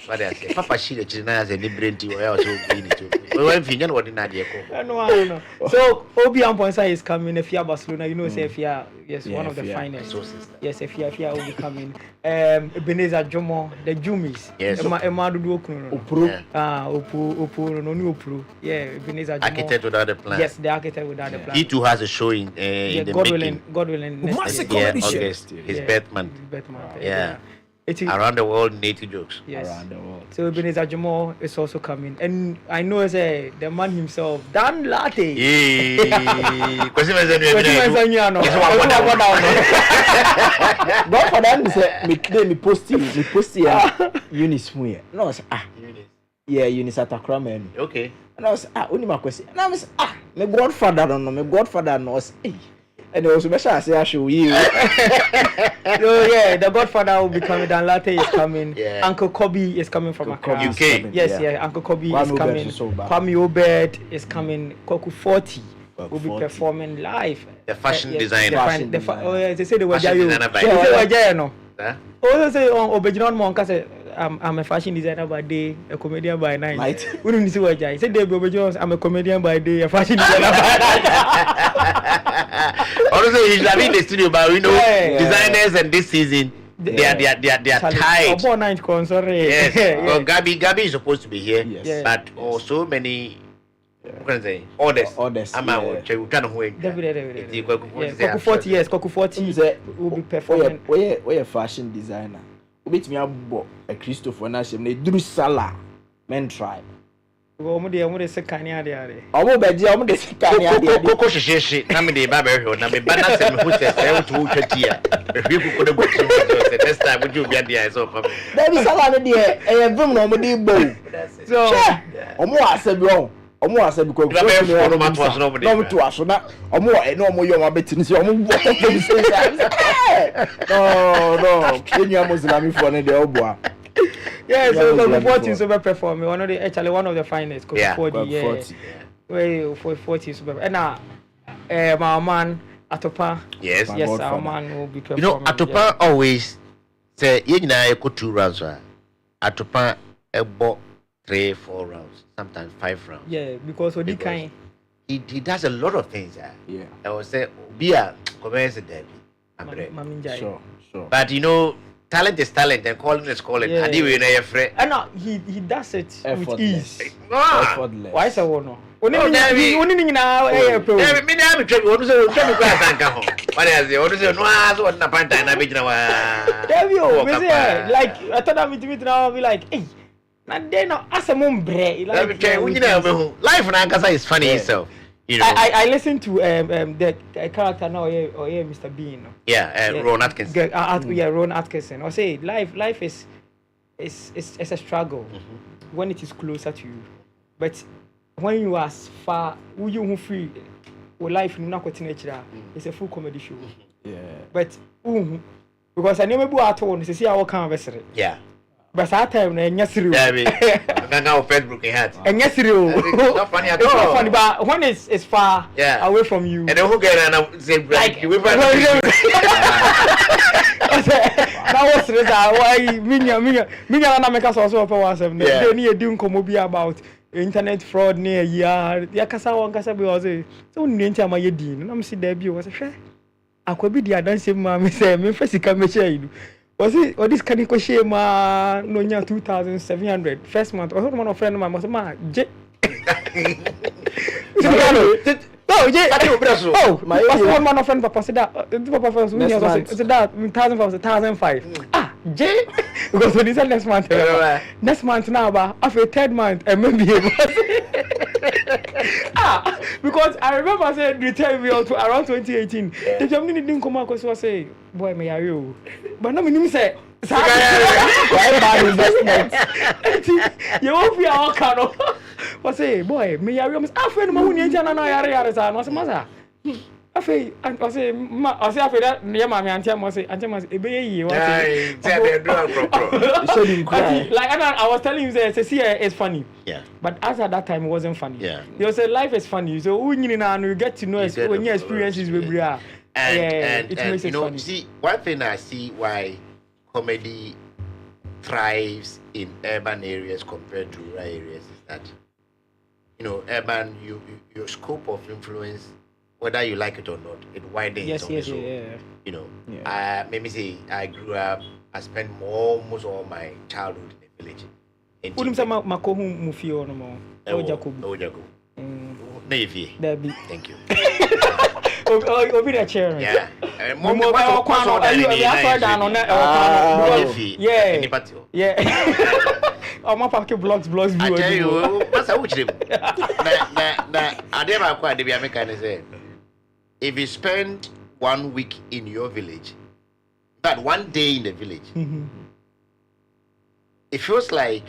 What I say, Papa she the children as a liberty or else will be too. We went for what in Nadia. I know. So Obi Amponsa is coming. If you are Barcelona, you know, say if you are one of the finest. Yes, if you will be coming. Ebenezer Jomo, the Jumis. Yes. Emma do Okuno. Opro. Opro, no new Opro. Yeah, Ebenezer Jomo. Architect without a plan. Yes, the architect without the plan. He too has a show in the making. God willing. Next year, August, his birth month. Yeah. Around the world, native jokes. Yes. Around the world. So Ebenezer Jomo is also coming, and I know the man himself, Dan Latte. Yeah. Kwasi Mensah, no. God for them say me post Eunice here. No, I say yeah, Eunice Atakra man. Okay. And I was only my question. And I was my godfather don't know, my godfather knows. And it was special I say I show you. So yeah, the Godfather will be coming. Dan Latte is coming. Yeah. Uncle Kobe is coming from Accra. UK. Yes, yeah. Uncle Kobe Kwame is coming. Obed is so bad. Kwame Obed is coming. Koku 40 will be 40. performing live. The fashion Yes, designer. Fashion Oh designer. yeah, they say they were Fashion Jayo. designer by- They say they were Jayo, no. Huh? Also say on Obejinon Monka say I'm a fashion designer by day, a comedian by night. Night. We don't see what Jay. Say they Obejinon, I'm a comedian by day, a fashion designer by night. Also, he's in the studio, but we know Yeah. designers and this season they are tied. About 9 sorry. Yes. Yeah. Well, Gabi is supposed to be here. Yes. Yeah. But so many. What can I say? Orders. I'm out. David. It's Koku 40 years. Koku 40 Say will be performing. we a fashion designer. Ubit me abo a Christopher Nashim ne duru sala men tribe. Omo de se kanya de are. Omo beji omo de sikani ade. Koko sheshe na me de ba be hwe na me ba na se me hu se se to wo twatia. Ehwe kuko de bo se next time would you be there so papa. Baby sala ne de e vim na omo de bo. So Omo asabi on. Omo asabi ko Na be fo no mato aso no mo de. No to aso na omo e no omo yo ma betini se omo bo ko say. No. Enya Muslim for ne de oboa. yeah, so Yeah, Koku 40 before. is super performing. Actually one of the finest. Koku Yeah. 40, yeah. 40. Well, for 40 is super. And now my man Atopa. Yes. My Yes, our godfather. man will be You know, performing. Atopa always say ye nyina e ko 2 rounds. Atopa ebo 3-4 rounds, sometimes 5 rounds. Yeah, because Odi Because- kind. He does a lot of things. Yeah. I would say be a commence David. Maminjai. Sure. But you know, talent is talent and calling is calling. Yeah. And you know, friend. And now he does it with Effortless. ease. Effortless. Why is that one? Oni Oh, ni David. oni ni na eh pro. Me na me try onu so try me kwa sanka ho. What is it? Onu so no aso na panta na be jina wa. David, we say like I thought that meet now be like, hey, na dey no asem mbre Let me tell you, life in Ankasa is funny itself. You know. I listen to the character now or Mr. Bean. No? Yeah, Ron Atkinson. Yeah, Ron Atkinson. I say life is a struggle when it is closer to you. But when you are far, you free, or life in nature, it's a full comedy show. Yeah. But because I never go out on to see our conversation. Yeah. But that time, and yes, you. Yeah, I mean, now Facebook hat. And yes, you. It's not funny at It's all. not funny, but when it's far away from you. And then who get and say like we that was the why minya na make us also for us them. They need to come about internet fraud near ya. Ya kasa wan kasa be was say so nni ntia ma ye din. Na me see there bi was hwe. Akwabi di adanse ma me say me fa sika me share you. Was it or this can you share ma no nya 2700 first month. Or one of friend ma say ma je. Oh, yeah. Oh, my one man of friend Papa said that. Papa first we said that 1,005. Ah, J. Because when he said next month, next month now, but after third month, and maybe because I remember I said return me around 2018. The Germany didn't come out because I say, boy, may I you? But no, me say. Why investment? You won't be our kind. But say, boy, me I remember. I feel no money. Jana na yare sa. No say masa. I say after that. Near my auntie must say, ebe ye. Say they do proper. Like I was telling you, say it's funny. Yeah. But as at that time, it wasn't funny. Yeah. You say life is funny. So when you get to know when your experiences with Bria, and it makes you it know, funny. see, one thing I see why comedy thrives in urban areas compared to rural areas is that, you know, urban, your scope of influence, whether you like it or not, it widens. Yes, on its own. You know, maybe say I grew up, I spent almost all my childhood in the village. Wouldn't say Makohu Mufio no more. Ojaku. Navy. Thank you. Obi the chair. Yeah. Yeah. Oh, my pocket blocks. I tell you, what's a witch? If you spend 1 week in your village, but 1 day in the village, it feels like,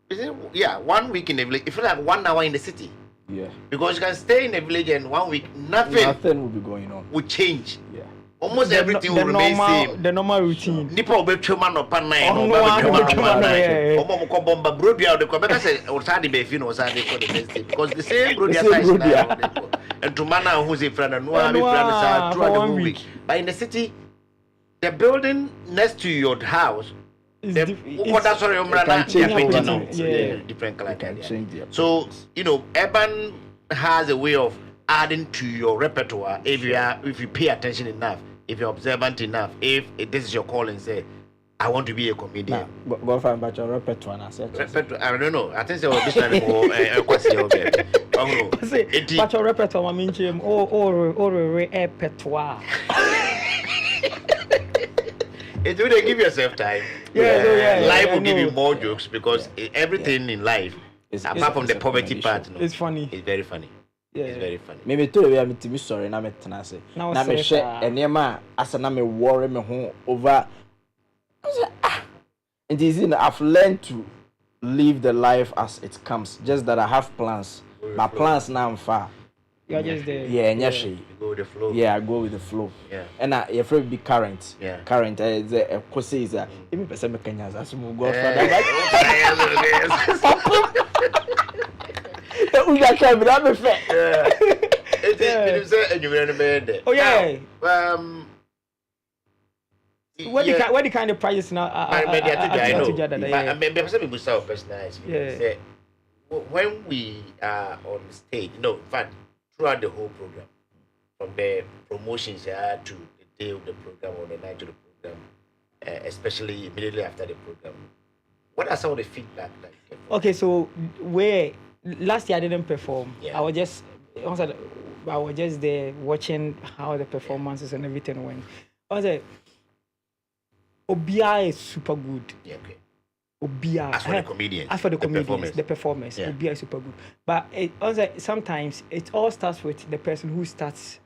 1 week in the village, it feels like 1 hour in the city. Yeah. Because you can stay in the village and 1 week, nothing will be going on. Will change. Yeah. Almost everything will remain same. The normal routine. Nipa obe chuma no panai. Omo ko bomba brodia de ko beka say osade be fi no osade for the next day because the same brodia size now. And to mana who say friend no abi friend sa throughout the whole week. But in the city, the building next to your house different color. So, you know, urban has a way of adding to your repertoire if you pay attention enough, if you're observant enough, if this is your call and say, I want to be a comedian. Go find about your repertoire. I don't know. I think so. This time Kwasi okay. But your repertoire means or repertoire. It will give yourself time. Life will give you more jokes because everything in life, apart from the poverty part, it's funny. It's very funny. Yeah. It's very funny. Maybe to be able to be sorry. Na me tenase. Na me share. Enema asa na me worry me home over. It is in I've learned to live the life as it comes. Just that I have plans. My plans now I'm far. You're just there. Yeah, you go with the flow. Yeah, I go with the flow. Yeah. And you're afraid to be current. Yeah. Current. The Kwasi is even person me Kenya as move go for that. We got time that me fair. It is and you remember. Oh yeah. What the kind of prices now I know. Maybe person be so personalized. Yeah. When we are on stage, in fact, throughout the whole program, from the promotions to the day of the program or the night of the program, especially immediately after the program, what are some of the feedback that you get? Okay, so last year I didn't perform. Yeah. I was just there watching how the performances and everything went. I was like, Obia is super good. Yeah, okay. Obia. As for the comedians. As for the comedians, the performers, Yeah. Obia is super good. But it also sometimes it all starts with the person who starts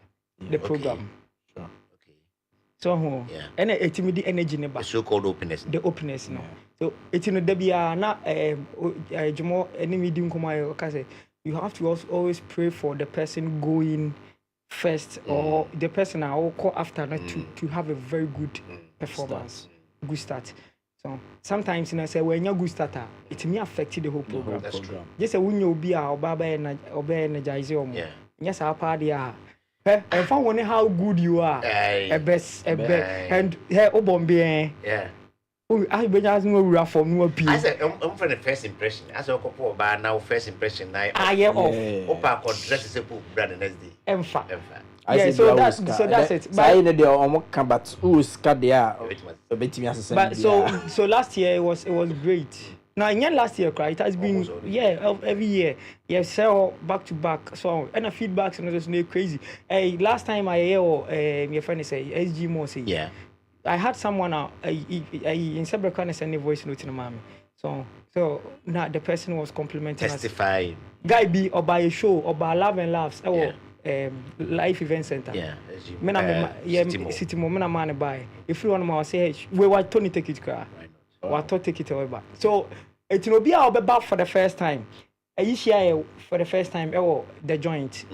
the program. Sure. Okay. So and it the energy The so-called openness. the openness no. So it's in the Debia na Jumo any medium come say you have to also always pray for the person going first or the person I will call after not to have a very good performance, good start. So sometimes say when you're good starter, it may affect the whole program. That's true. Just say when you be a oba energize you. Yeah. Yes, our party are. And found how good you are. A best, and hey, Obombe. Yeah. Oh, I be just no from no appeal. I said, I'm from the first impression. As a couple of now, first impression. Yeah, off. Opa could dress as a poop brother next day. Emfa. Emfa. So that's it. But I know they almost come back. Who is cut there? But so last year it was great. Now in last year, cry it has been every year. Yeah, sell back to back. So and the feedbacks and it's no crazy. Hey, last time I hear your friend say SG Mo say I had someone in several kind of send a voice note to mommy. So now the person was complimenting testifying. Guy be or by a show or by Love and Laughs life event center. Yeah, City Moment man buy. If you want to say we were Tony take it car. Or take it over. So it will be our back for the first time. I share for the first time the joint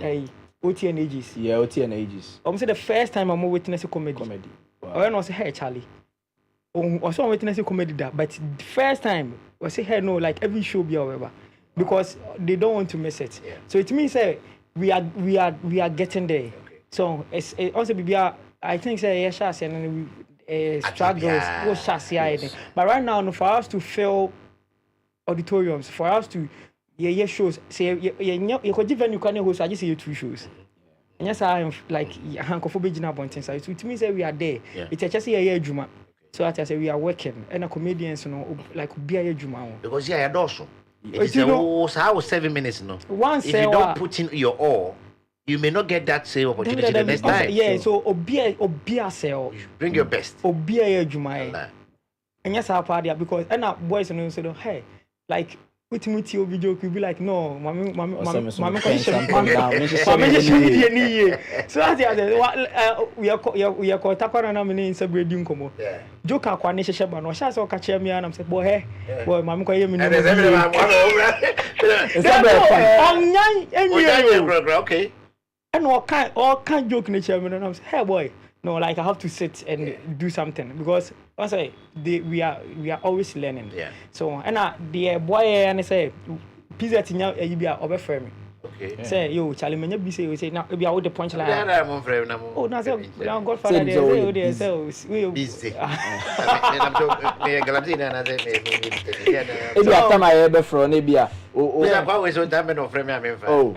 OT and ages. Yeah, OT and ages. I'm say the first time I'm witness a comedy. Wow. I say hey Charlie. Also witness a comedy that, but the first time I say hey no like every show be however because they don't want to miss it. Yeah. So it means we are getting there. Okay. So it's also be I think say yes and struggles but right now for us to fill auditoriums, for us to shows say you could even you can host I just see 2 shows. And yes, I am like Hankophobic Bunting side. So it means that we are there. It's just a Juma. So I say we are working and a comedians like be a Juma. Because also. It is how 7 minutes no. Once if you don't put in your all, you may not get that same opportunity the next time. Yeah, so obia sell. Bring your best. Obia Juma. And yes, our party because and our boys and say, hey, like with me video could be like no, mommy so we are called Takwana in Sabredin Como. Joka Quanish Shaban or Shas or Catcher me and I'm saying, boy, Mamma, okay. And all kind joke in the chairman and I'm saying, hey boy, no, like I have to sit and do something because I say we are always learning. Yeah. So and the boy and I say pizza tinya you be over for me. Okay. Say yo Charlie menya be say we say now be out the punch like. Yeah, I'm friend now. Oh, now say Godfather there say we busy. I'm Ebi after my ever from Ebia. Oh.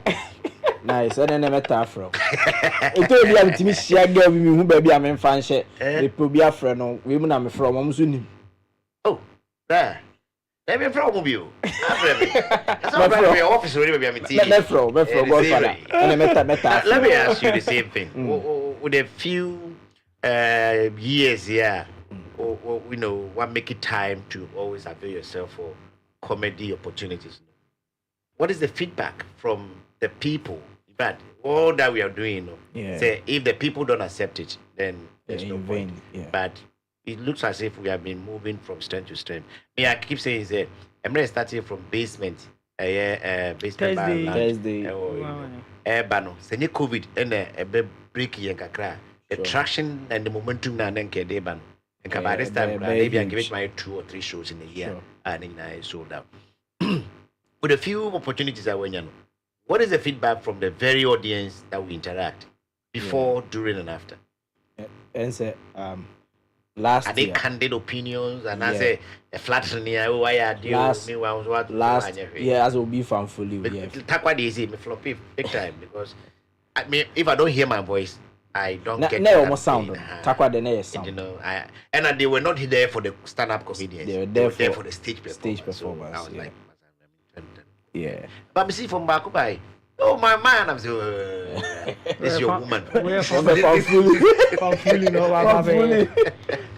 Nice. And then I met Afro. It told me I'm to miss your girl with me who baby I'm in fancy. The Pobia friend, women I'm from Omsuni. Oh, there. Let me from you. That's not my office already. Godfather. And I met Let me ask you the same thing. With a few years here, you know, what make it time to always avail yourself for comedy opportunities? What is the feedback from the people? But all that we are doing, say if the people don't accept it, then there's no point. But it looks as if we have been moving from strength to strength. Me, I keep saying that I'm not starting from basement. Basement Thursday. Bano. Say COVID and a break kakra. The traction and the momentum now then can they ban. And by this time, maybe I give it my 2 or 3 shows in a year, and then I sold out. With a few opportunities I went, what is the feedback from the very audience that we interact before, during, and after? And say, last are they candid opinions? And I say, a flat why are you last year as will be fun fully. Take what easy, me floppy big time because I mean, if I don't hear my voice, I don't get that almost sound. Take what the next sound. You know, and they were not there for the stand-up comedians. They were there for the stage performance. So I was like. Yeah. But me see from back by. Oh my man, I'm so. This is your woman.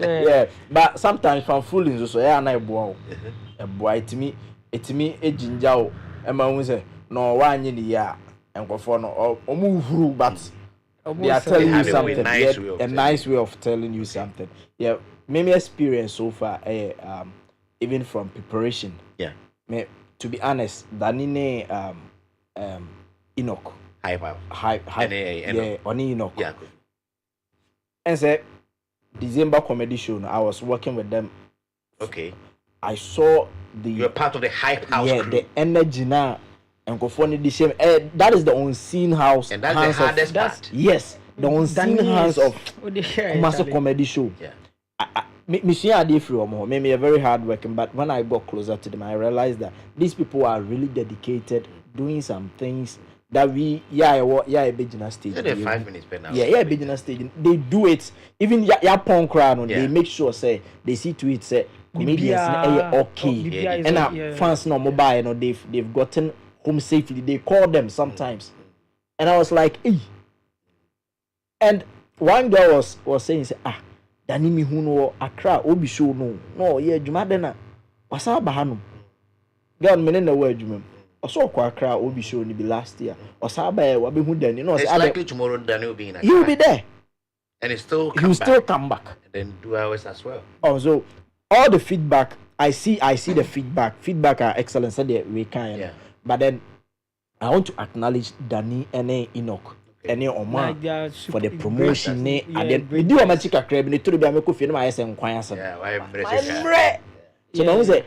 Yeah, but sometimes from fooling so yeah, na ebuo. boy etimi ejinja o ema hu say no wa anyi ni ya enkofo no omu huru but they are telling you something. A nice way of telling you something. Yeah, maybe experience so far. Even from preparation. Yeah. To be honest, Danine Enoch. High. Yeah, only Enoch. Yeah. And say December comedy show. I was working with them. Okay. I saw You're part of the hype house. Yeah, crew. the energy now. And go for the same. That is the unseen house. And that's the hardest part. Yes, the unseen hands of master comedy show. Yeah. Me see a different maybe a very hard working, but when I got closer to them, I realized that these people are really dedicated, doing some things that a beginner stage. So 5 minutes per now. Yeah, beginner stage. They do it. Even punk crowd, they make sure say they see to it say comedians okay. And fans no mobile, you know, they've gotten home safely. They call them sometimes, and I was like, eh. And one girl was saying, say, Dani mi huno Accra obi show no yeah dwuma de na wasa ba hanom girl me na wa adwuma oso kwa Accra obi show ni be last year osa ba wa be hu Dani no it's likely tomorrow Dani will be in Accra. He will be there and it's still come back and then 2 hours as well. So all the feedback I see the feedback are excellent so we can but then I want to acknowledge Dani and Enoch any Oma for the promotion and then we do a magic crab in the to be a make film I say so now say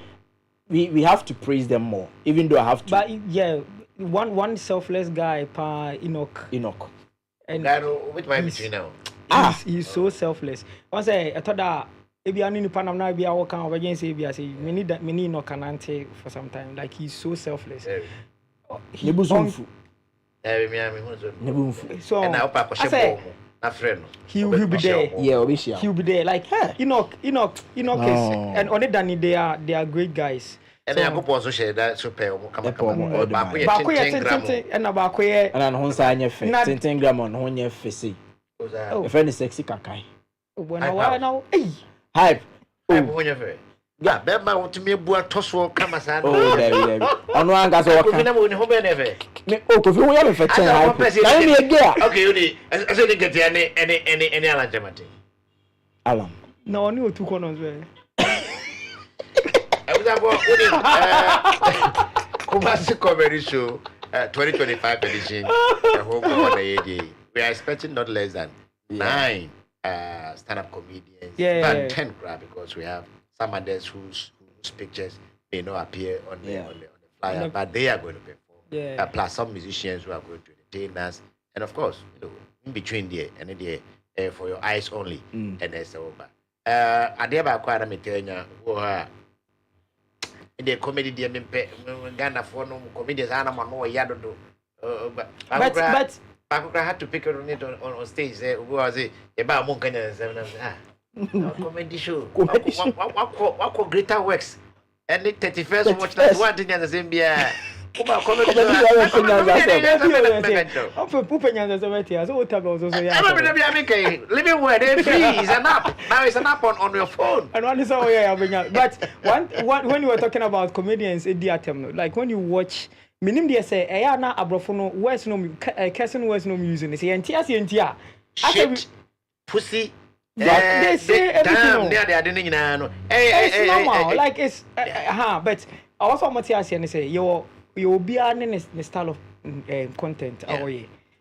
we have to praise them more even though I have to but yeah one selfless guy pa Enoch and which might between now he's so selfless once I thought that if you are in Panama now be our kind of agency be say me need Enoch canante for some time like he's so selfless so and now he'll be there. Yeah, he'll be there. Like Enoch is, and only Danny they are great guys. And I go also share that super come and about and on sign 10 gram on one year face. A friend is sexy kakai. When I now hype. Yeah, Bemba want to me bua tosso come as I know. On one gas or can never never. If you have a fetch, okay, you I said get any Alan. No, new 2 corners where I was about Kwasi Comedy Show 2025 edition. We are expecting not less than 9 stand-up comedians, than 10 because we have some others whose pictures may not appear on the flyer, but they are going to perform. Plus some musicians who are going to entertain us, and of course, in between there and there for your eyes only, and there's over. I never acquired a metanya who are in the comedy. Ghana for no comedians. I don't know yado. But I had to pick on it on stage. Who was it? About Monkanya comedy show. What greater works? And the 31st watch that one thing the same beer. Living where they free is an app. Now it's an app on your phone. And one is but when you were talking about comedians, like when you watch minim dey say na abrofo no words no person words no using say entia shit pussy they say everything no it's normal like it's but also Matthias and say you be an style of content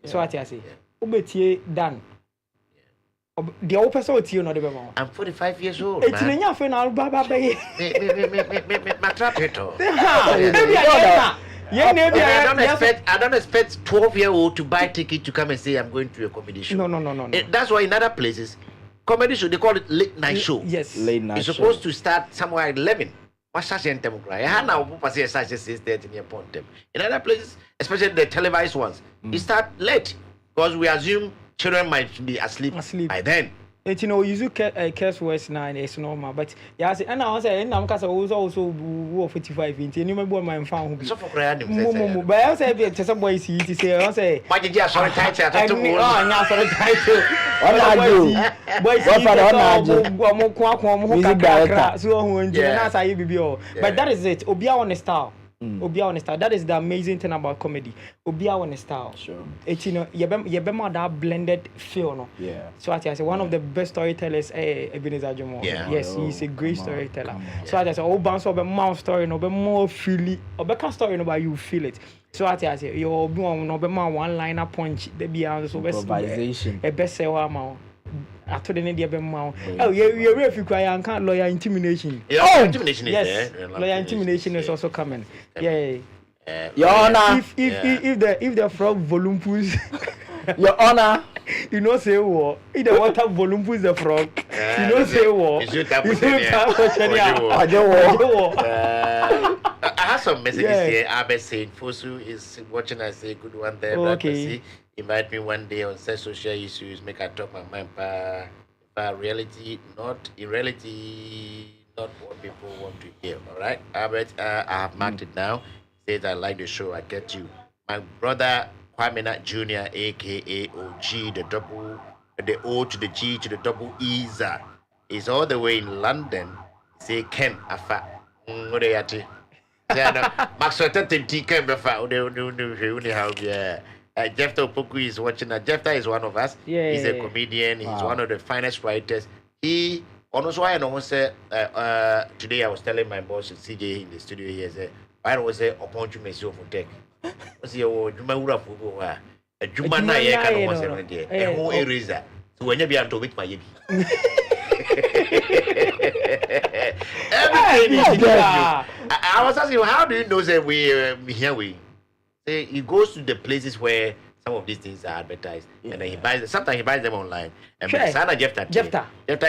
so what I say obetie dan the old person you know the I'm 45 years old. It's in your final baba me trap it. I don't expect 12-year-old to buy ticket to come and say I'm going to a comedy show. No. That's why in other places, comedy show they call it late night show. Yes, late night. It's supposed to start somewhere at 11. In other places, especially the televised ones, it start late because we assume children might be asleep by then. You know, you curse words now and it's normal. But yeah, and I say, and I'm also 45 inch. And you remember my phone. So for crying, But I say, it's a boy, see, to say, I say, why did you sorry title? oh, now sorry, title. Boy, but that is it. Obia on the style. Obia on the style. That is the amazing thing about comedy. Obia on the style. Sure. It's, you know, you that blended feel, no? Yeah. So I say one of the best storytellers, Ebenezer Jomo. Yeah. Yes, he's a great storyteller. So I say, oh, bounce up a mouth story, no, but more freely, or better story, no, but you feel it. So I say, you're no, but one liner punch, the be so improvisation. A best seller amount. I told the India Bemau. Oh, you're if you cry and can't lawyer intimidation. Yeah, intimidation is yes, there. lawyer intimidation is also coming. Yeah. Your Honor. If the frog volumpus, Your Honor. You know say war. If the water volumpus the frog, you know say war. I have some messages here. Abe saying Fosu is watching. I say good one there. Okay. Invite me one day on such social issues. Make I talk my mind. Reality, not irreality, not what people want to hear. All right. Albert, I have marked it now. Says I like the show. I get you. My brother Kwasi Mensah Jr., aka OG, the O to the G to the double E's, is all the way in London. Say Ken Afa. What they at? Maxwell Tenti Ken Afa. Jefta Opoku is watching. Jefta is one of us. Yeah, he's a comedian. He's one of the finest writers. He also I know say today I was telling my boss CJ in the studio here say I was say upon you mess for tech. Was your Juma Ura Fugo a Juma na ye can was a whole eraser. So when you be to with my yebi. Everything is I was asking you, how do you know that we here we say he goes to the places where some of these things are advertised, and then he buys. Sometimes he buys them online. And Sana Jefta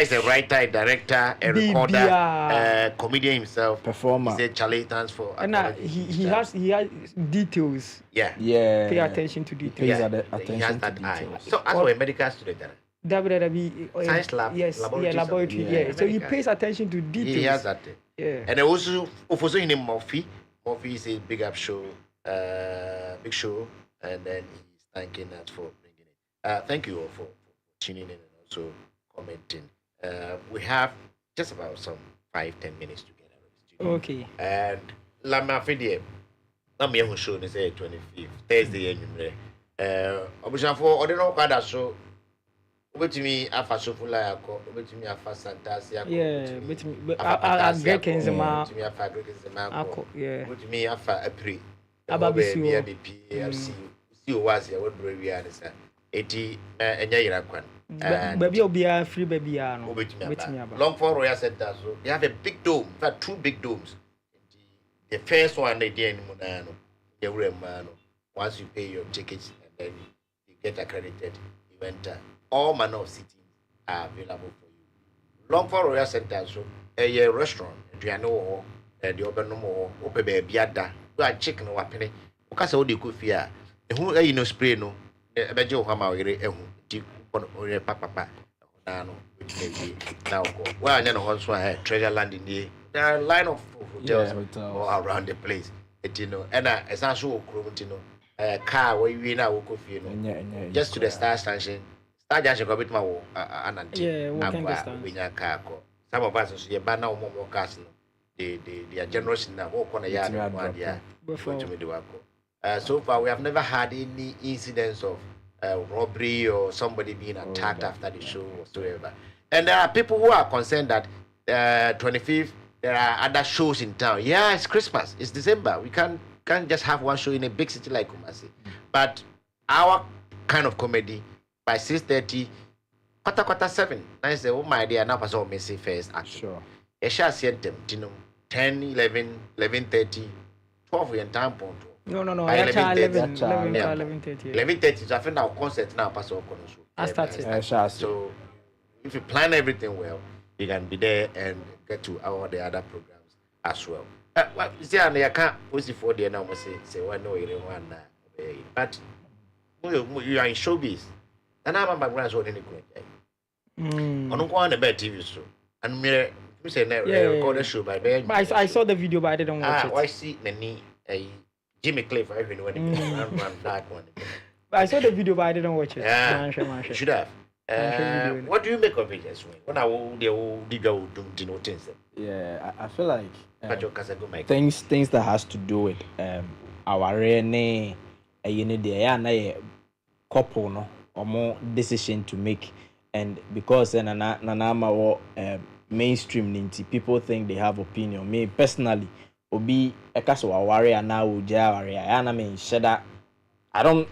is a writer, a director, a recorder, comedian himself, performer. He said Charlie stands for. And he has details. Yeah. Pay attention to details. He has that eye. So as for a medical student, science lab, yes, laboratory. Yeah. So he pays attention to details. He has that. Yeah. And also, also in Murphy is a big show, and then he's thanking us for bringing it. Thank you all for tuning in and also commenting. We have just about some 5-10 minutes together. Okay. And Lama Fidie, I'm here show is 25th Thursday. Obviously, for ordinary Kada show. With me, Afa Sofula, with me, Afa Santasia, with me, Afa Grekenzema, with me, Afa Apri, Ababisi, see was here, what brave are, Eti, and Yarakwan. Baby will be a free baby. With me, Long for Royal Center, so they have a big dome, in fact, 2 big domes. The first one, they did in Munano, the Remano. Once you pay your tickets and then you get accredited, you enter. All manner of seating are available for you. Longford Royal Center, so a restaurant, the Obernomo, Ope Biada, you are chicken or penny. Because all the could fear. Who you know spray no, a bejo hammer, a papa, nano, which may be now. Well, I know also I had treasure land in the there are a line of hotels all around the place. You know, and as I show Cromantino, a car where you now walk just to the Star Station. Star Junction go bit my walking distance. Some of us see a banner or more cars. They are generous in the walk on a yard. So far, we have never had any incidents of robbery or somebody being attacked after the show whatsoever. And there are people who are concerned that 25th there are other shows in town. Yeah, it's Christmas, it's December. We can't just have one show in a big city like Kumasi. But our kind of comedy. By 6:30, quarter 7. I say, oh my dear, now pass all messy first act. Sure. A shall send them, 10, 11, 11:30, 12 in time point. No. I 11:30. 11:30. So I think our concert now pass all show. I started. So if you plan everything well, you can be there and get to all the other programs as well. Well, see, I can't post it for the now. Say, well, no, you don't want that. But you are in showbiz. And I'm a background so any good. On one the bad TV show. And me say na record a show by Ben. I saw the video, but I didn't watch it. Why see Nani Jimmy Cliff even when he run black one. I saw the video, but I didn't watch it. Yeah, should have. What do you make of it as well? When I will do things. Yeah, I feel like things that has to do with our rene a couple no or more decision to make, and because nana mainstream ninti people think they have opinion. Me personally obi ekaso aware ana uja aware ana me sheda I don't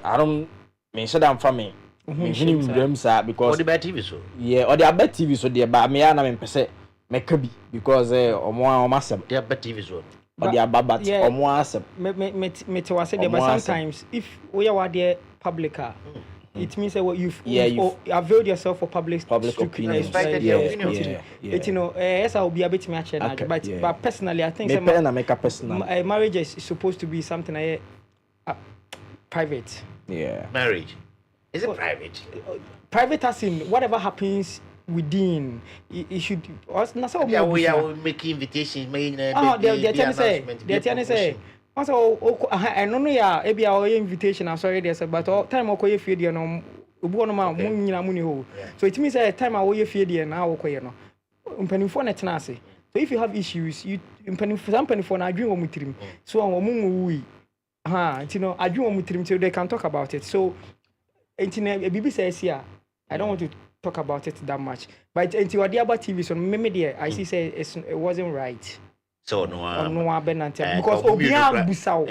mean sheda am from me because the bad TV show or the bad TV so the ba me ana me pese make bi because omo asem the bad TV show or the babat omo asem me to say there, but sometimes if we are there public it means that you've availed yourself for public opinion. It, you know, yes, I will be a bit much, but personally, I think marriage is supposed to be something private. Yeah, marriage is it private? Private as in whatever happens within, it should. Yeah, we are making invitations. They're say. Also, I don't know, yeah, maybe our invitation. I'm sorry, there's but all time I feed you no, so it means that time I feed you now, no. So if you have issues, you some for I dream with him. So I'm you know, I dream with him so they can talk about it. So, internet, BBC says, yeah, I don't want to talk about it that much. But until the other TV, so maybe I see say it wasn't right. So no because Obian Busao.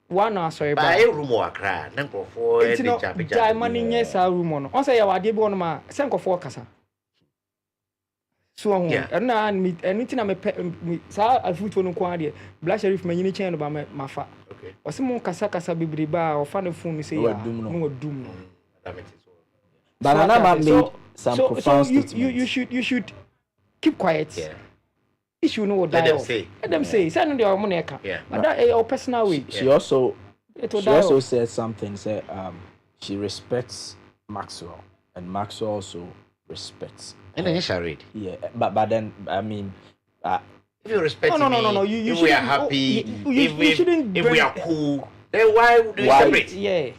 One sorry, but I room or cry, Nanko for a money, yes, I room on. Also, I did one of my Sanko for Casa. So, and now anything I'm a foot on quality. Black Sheriff may chain about my fat. Okay. Or some more Casacasa Bibriba or Fan of Phone say, no doom. But I made some profound statements. You should keep quiet. Yeah. You know what let them say. Let them say. Send their money. Yeah. But that is personal way. She also said something. Said she respects Maxwell, and Maxwell also respects. And then you read. Yeah, but then I mean, if you respect no. You if we are happy, if we are cool, then why would we separate? Yeah.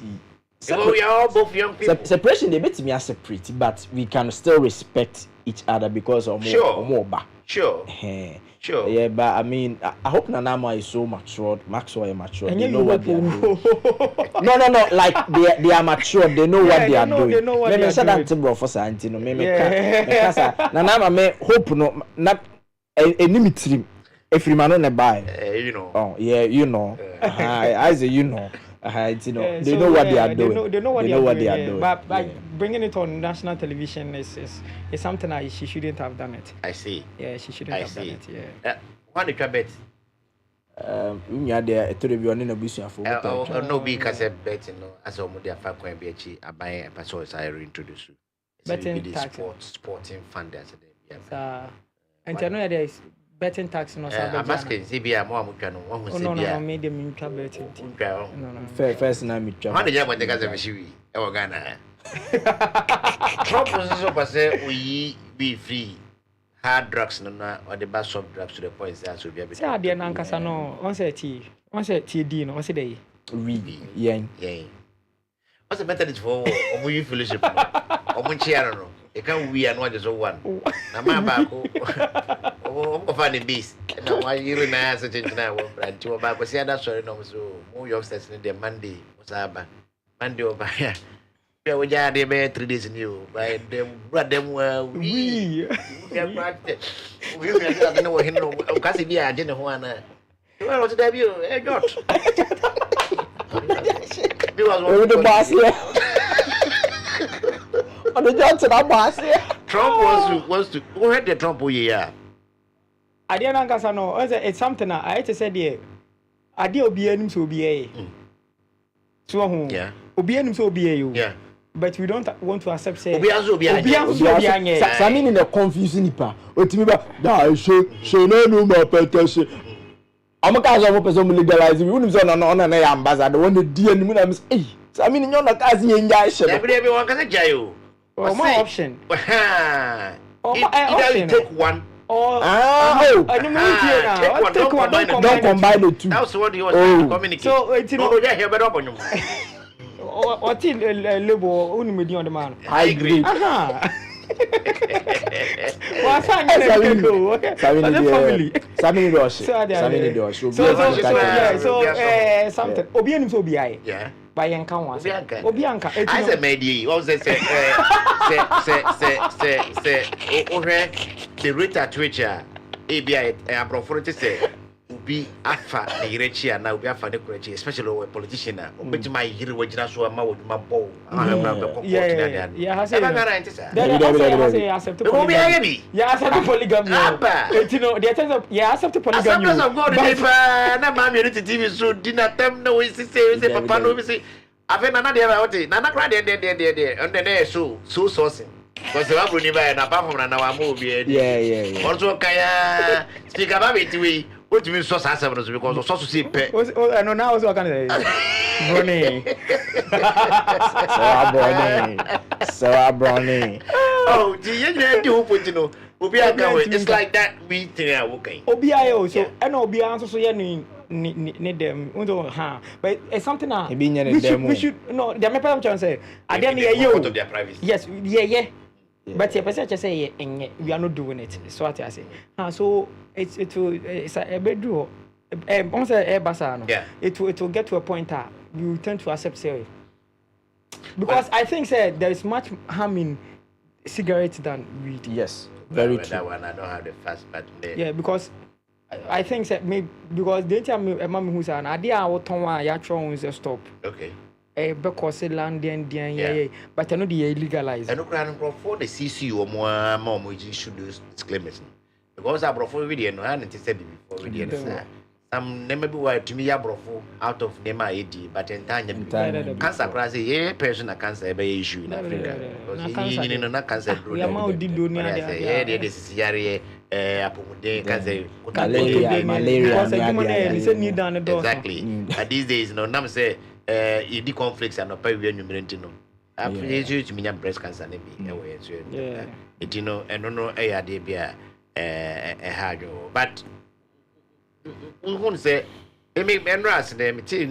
We are all both young people. Separation, they bet me are separate, but we can still respect each other because of more. Sure. Sure. Yeah, but I mean, I hope Nanama is so matured. Maxwell is matured. And they know what they are doing. No. Like they are matured. They know what they are doing. They know what they are doing. Nanama me hope no not enmity. If you man on buy. You know. Oh yeah, you know. I say you know. You know, they know what they are doing. They know what they are doing. But bringing it on national television is something that she shouldn't have done it. I see. Yeah, she shouldn't have done it. Yeah. What did you bet? We are there. It will be on the bush for. No, because I bet you know as a media fan can be a buy a person I introduce you. Betting sporting fund as and I know there is betting tax no sabe. I'm asking CBA mo amutwa no one who CBA. No, me dem ntwa betting. No. First na me twa. How did you want to get the shiwi? E wo Ghana. Trump was so pass we be free. Hard drugs no na or the bad soft drugs to the point that so be able. Say ade na nkasa no, on say TD no, on say dey. Really. Yeah. What's the method for omu fellowship? Omu chia no. E kan we and what just one. Na ma ba ko. O fa ni beast. Na why you na so change na wo brand ti wo ba ko say that sorry no so mo your steps in the Monday Musaba. Monday over here. Yeah, we just had 3 days in you. By them, them we are practice. We are know him. Kwasi Mensah agenda Juana. You are also debut. Got. With the boss here. On the Johnson, boss here. Trump wants to. Who had the Trump? Yeah. I didn't know. It's something I had to say there. I did obey so be so who? Yeah. Obey so be you. Yeah. But we don't want to accept say I mean in the confusing nipa otimi ba da she no ma petese amaka so person legalize we wonu so no na ambassador won di animu na me eh I mean nyo na kazi yen ja she every one can say jayo Oh, my option. Either you option. take one. Oh, Take one. Don't combine the two. That's what you was trying to communicate. So it's no, yeah, here, but up on you. What in label only on the man? I agree. What's family? Family rush. Something. Obianim so bi. Yeah. By Yanka. Obianka. I said, maybe. What was it? Say, the rate at which ABI and Proforty say, be afa the Irachi and now be afa the Kurachi, especially a politician. But my hero was just so my bow. Yeah, polygamy. You know, the attempts of accept polygamy. Sometimes I'm going to TV so dinner time no is say papa no say I've another Nana cried there and then so sourcing. Because the one and apart from our movie. Yeah. Also, Kaya speak about it. What do you mean, so because of so to see pet? I know now, so I can say, Brownie. Oh, do you put you know? It's like that. We think okay. Obio, so I know Beyonce, so you need them. But it's something we should no. The matter I'm trying to say, I didn't hear you. Yes, yeah. But your person just say, we are not doing it. So what I say. So it's a bedroom. Once a basano. Yeah. It will get to a point that you tend to accept say. Because I think there is much harm in cigarettes than weed. Yes, very true. That one I don't have the fast but yeah, because I think that maybe because the time a mom who's an idea what ton ya try is a stop. Okay. Because land yeah. But I know they legalize. I know for the CC or more we should do disclaimers. Because I brought for video no and it said before video. Some never be why to me abrofo out of Nema AD, but in time cancer class a person a cancer by issue in Africa. Because you know not cancer. Exactly. But these days, no, Nam say, the conflicts are not pay when you mean to know. I appreciate you mean breast cancer, maybe. It, you know, and no, a idea, a hard, but we won't say, they make Enras, the material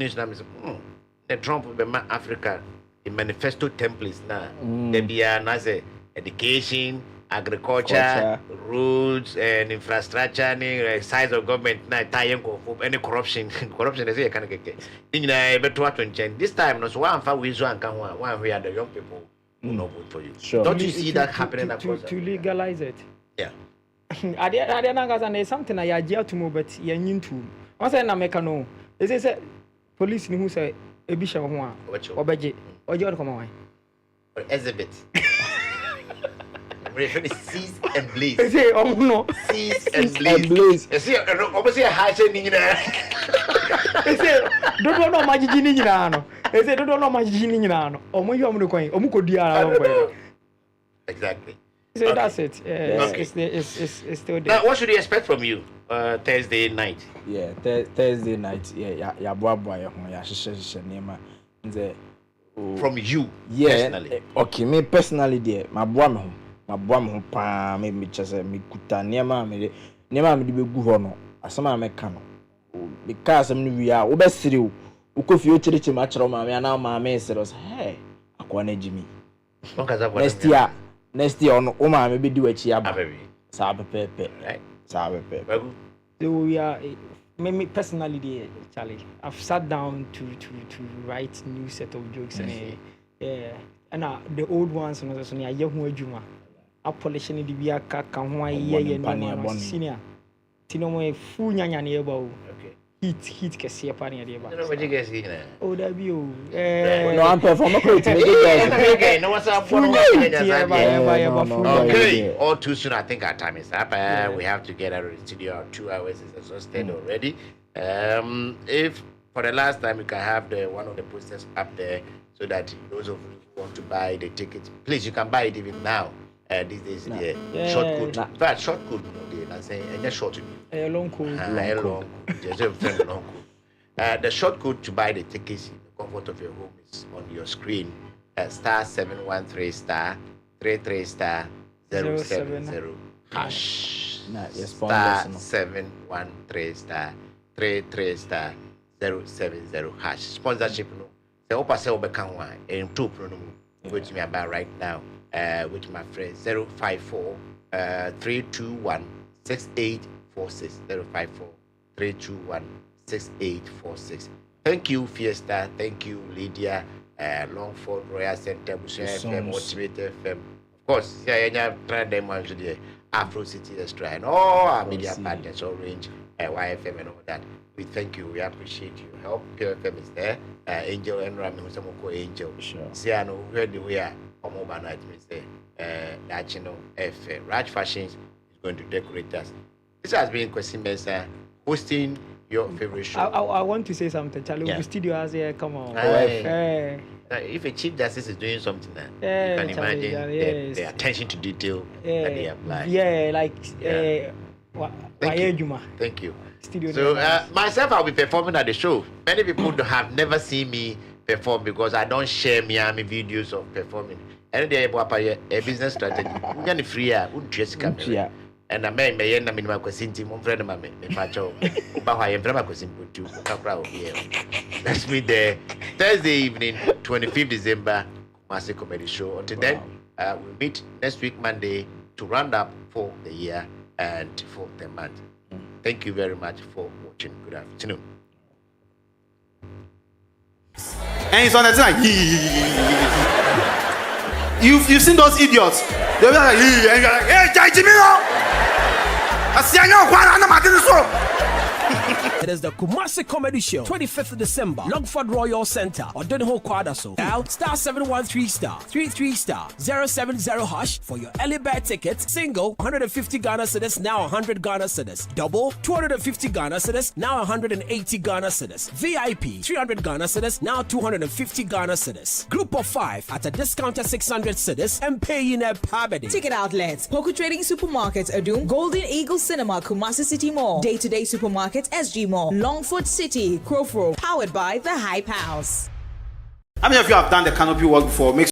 the Trump of Africa, the manifesto templates now, they be another education. Agriculture, roads, and infrastructure, and size of government, any corruption. Corruption is a kind of cake. This time, no one we are the young people who know vote for you. Sure. Don't you see that happening across to legalize it? Yeah. I didn't something I had to move, but you're new to. Once I make a no, they say police who say a bishop or budget or you're come on. Exhibit. Seize and blaze. Say, oh no, seize and blaze. See, obviously, a high saying, they say, don't know my genie, they say, don't know my genie, or my young coin, or Muko dia. Exactly. So that's it. It's still there. Now, what should we expect from you Thursday night? Yeah, Thursday night. Yeah, boy, from you personally. Okay, me personally, there, my boy. Mabwa me pa me chese me kuta niema me de be gu ho no asema me ka no because am no wi a wo be sire wo ukofi o chirichi ma chiro ma me na ma me sire so hey akwa na jimi next year no o ma me be di wachi aba sa pepe right sa pepe so we are me personally there Charlie I've sat down to write new set of jokes and and the old ones no so ne aye ho adwuma apolishing the bia ka ho aye no senior tino mo fu nyanya ne eba o heat kese pa ne eba no we get see na o da bi o no am perform ko it me no what's up okay all too soon I think our time is up we have to get out of the studio 2 hours is exhausted already if for the last time you can have the one of the posters up there so that those of you who want to buy the ticket please you can buy it even now these days short code in fact short code I say short long code the short code to buy the tickets in the comfort of your home is on your screen *713*3 33 star 070 hash. Nah, yes, Star no. 713 star 33 star 070 hash. Sponsorship no. The upper sale become one and two pro which me about right now. With my friend 054 321 6846 054 321 6846. Thank you, Fiesta. Thank you, Lydia. Longford Royal Center, Bushra FM, Motivated FM. Of course, yeah, try them on today. Afro City Extra and all our media partners, Orange, YFM and all that. We thank you. We appreciate you. Help PFM is there. Angel and Rami, Samoko Angel. Sure. See, I know where we are. On mobile night, Mr. That you know, if Raj Fashions is going to decorate us. This has been Kwasi Mensah hosting your favorite show. I want to say something. Charlie, Yeah. the studio has here. Come on. If a chief justice is doing something, you Yeah, can Charlie, imagine yes. the attention to detail that they apply. Yeah, like Thank you. Thank you. Studio So there. myself, I'll be performing at the show. Many people have never seen me perform because I don't share Miami videos of performing. And they have a business strategy. We're going free, just camera. And I may end up in my question team, friend of mine, Pacho, but I am very question to crowd here. Let's meet there Thursday evening, 25th December, Kwasi Comedy Show. Until then, we'll meet next week, Monday, to round up for the year and for the month. Thank you very much for watching. Good afternoon. And it's on the time. You've seen those idiots. They'll be like, and you're like, hey, Jai Jimino! I see I know what I'm doing so. It is the Kwasi Comedy Show, 25th of December, Longford Royal Center, or Dunho Quadraso. Dial star 713 star 33 star 070 hash for your early bird tickets. Single 150 Ghana cedis, now 100 Ghana cedis. Double 250 Ghana cedis, now 180 Ghana cedis. VIP 300 Ghana cedis, now 250 Ghana cedis. Group of 5 at a discounted 600 cedis and pay in a pabedy. Ticket outlets: Poco Trading Supermarket, Adum, Golden Eagle Cinema, Kumasi City Mall, Day to Day Supermarket, SG Mall, Longford City, Crowford, powered by the Hype House. How many of you have done the canopy work before? Make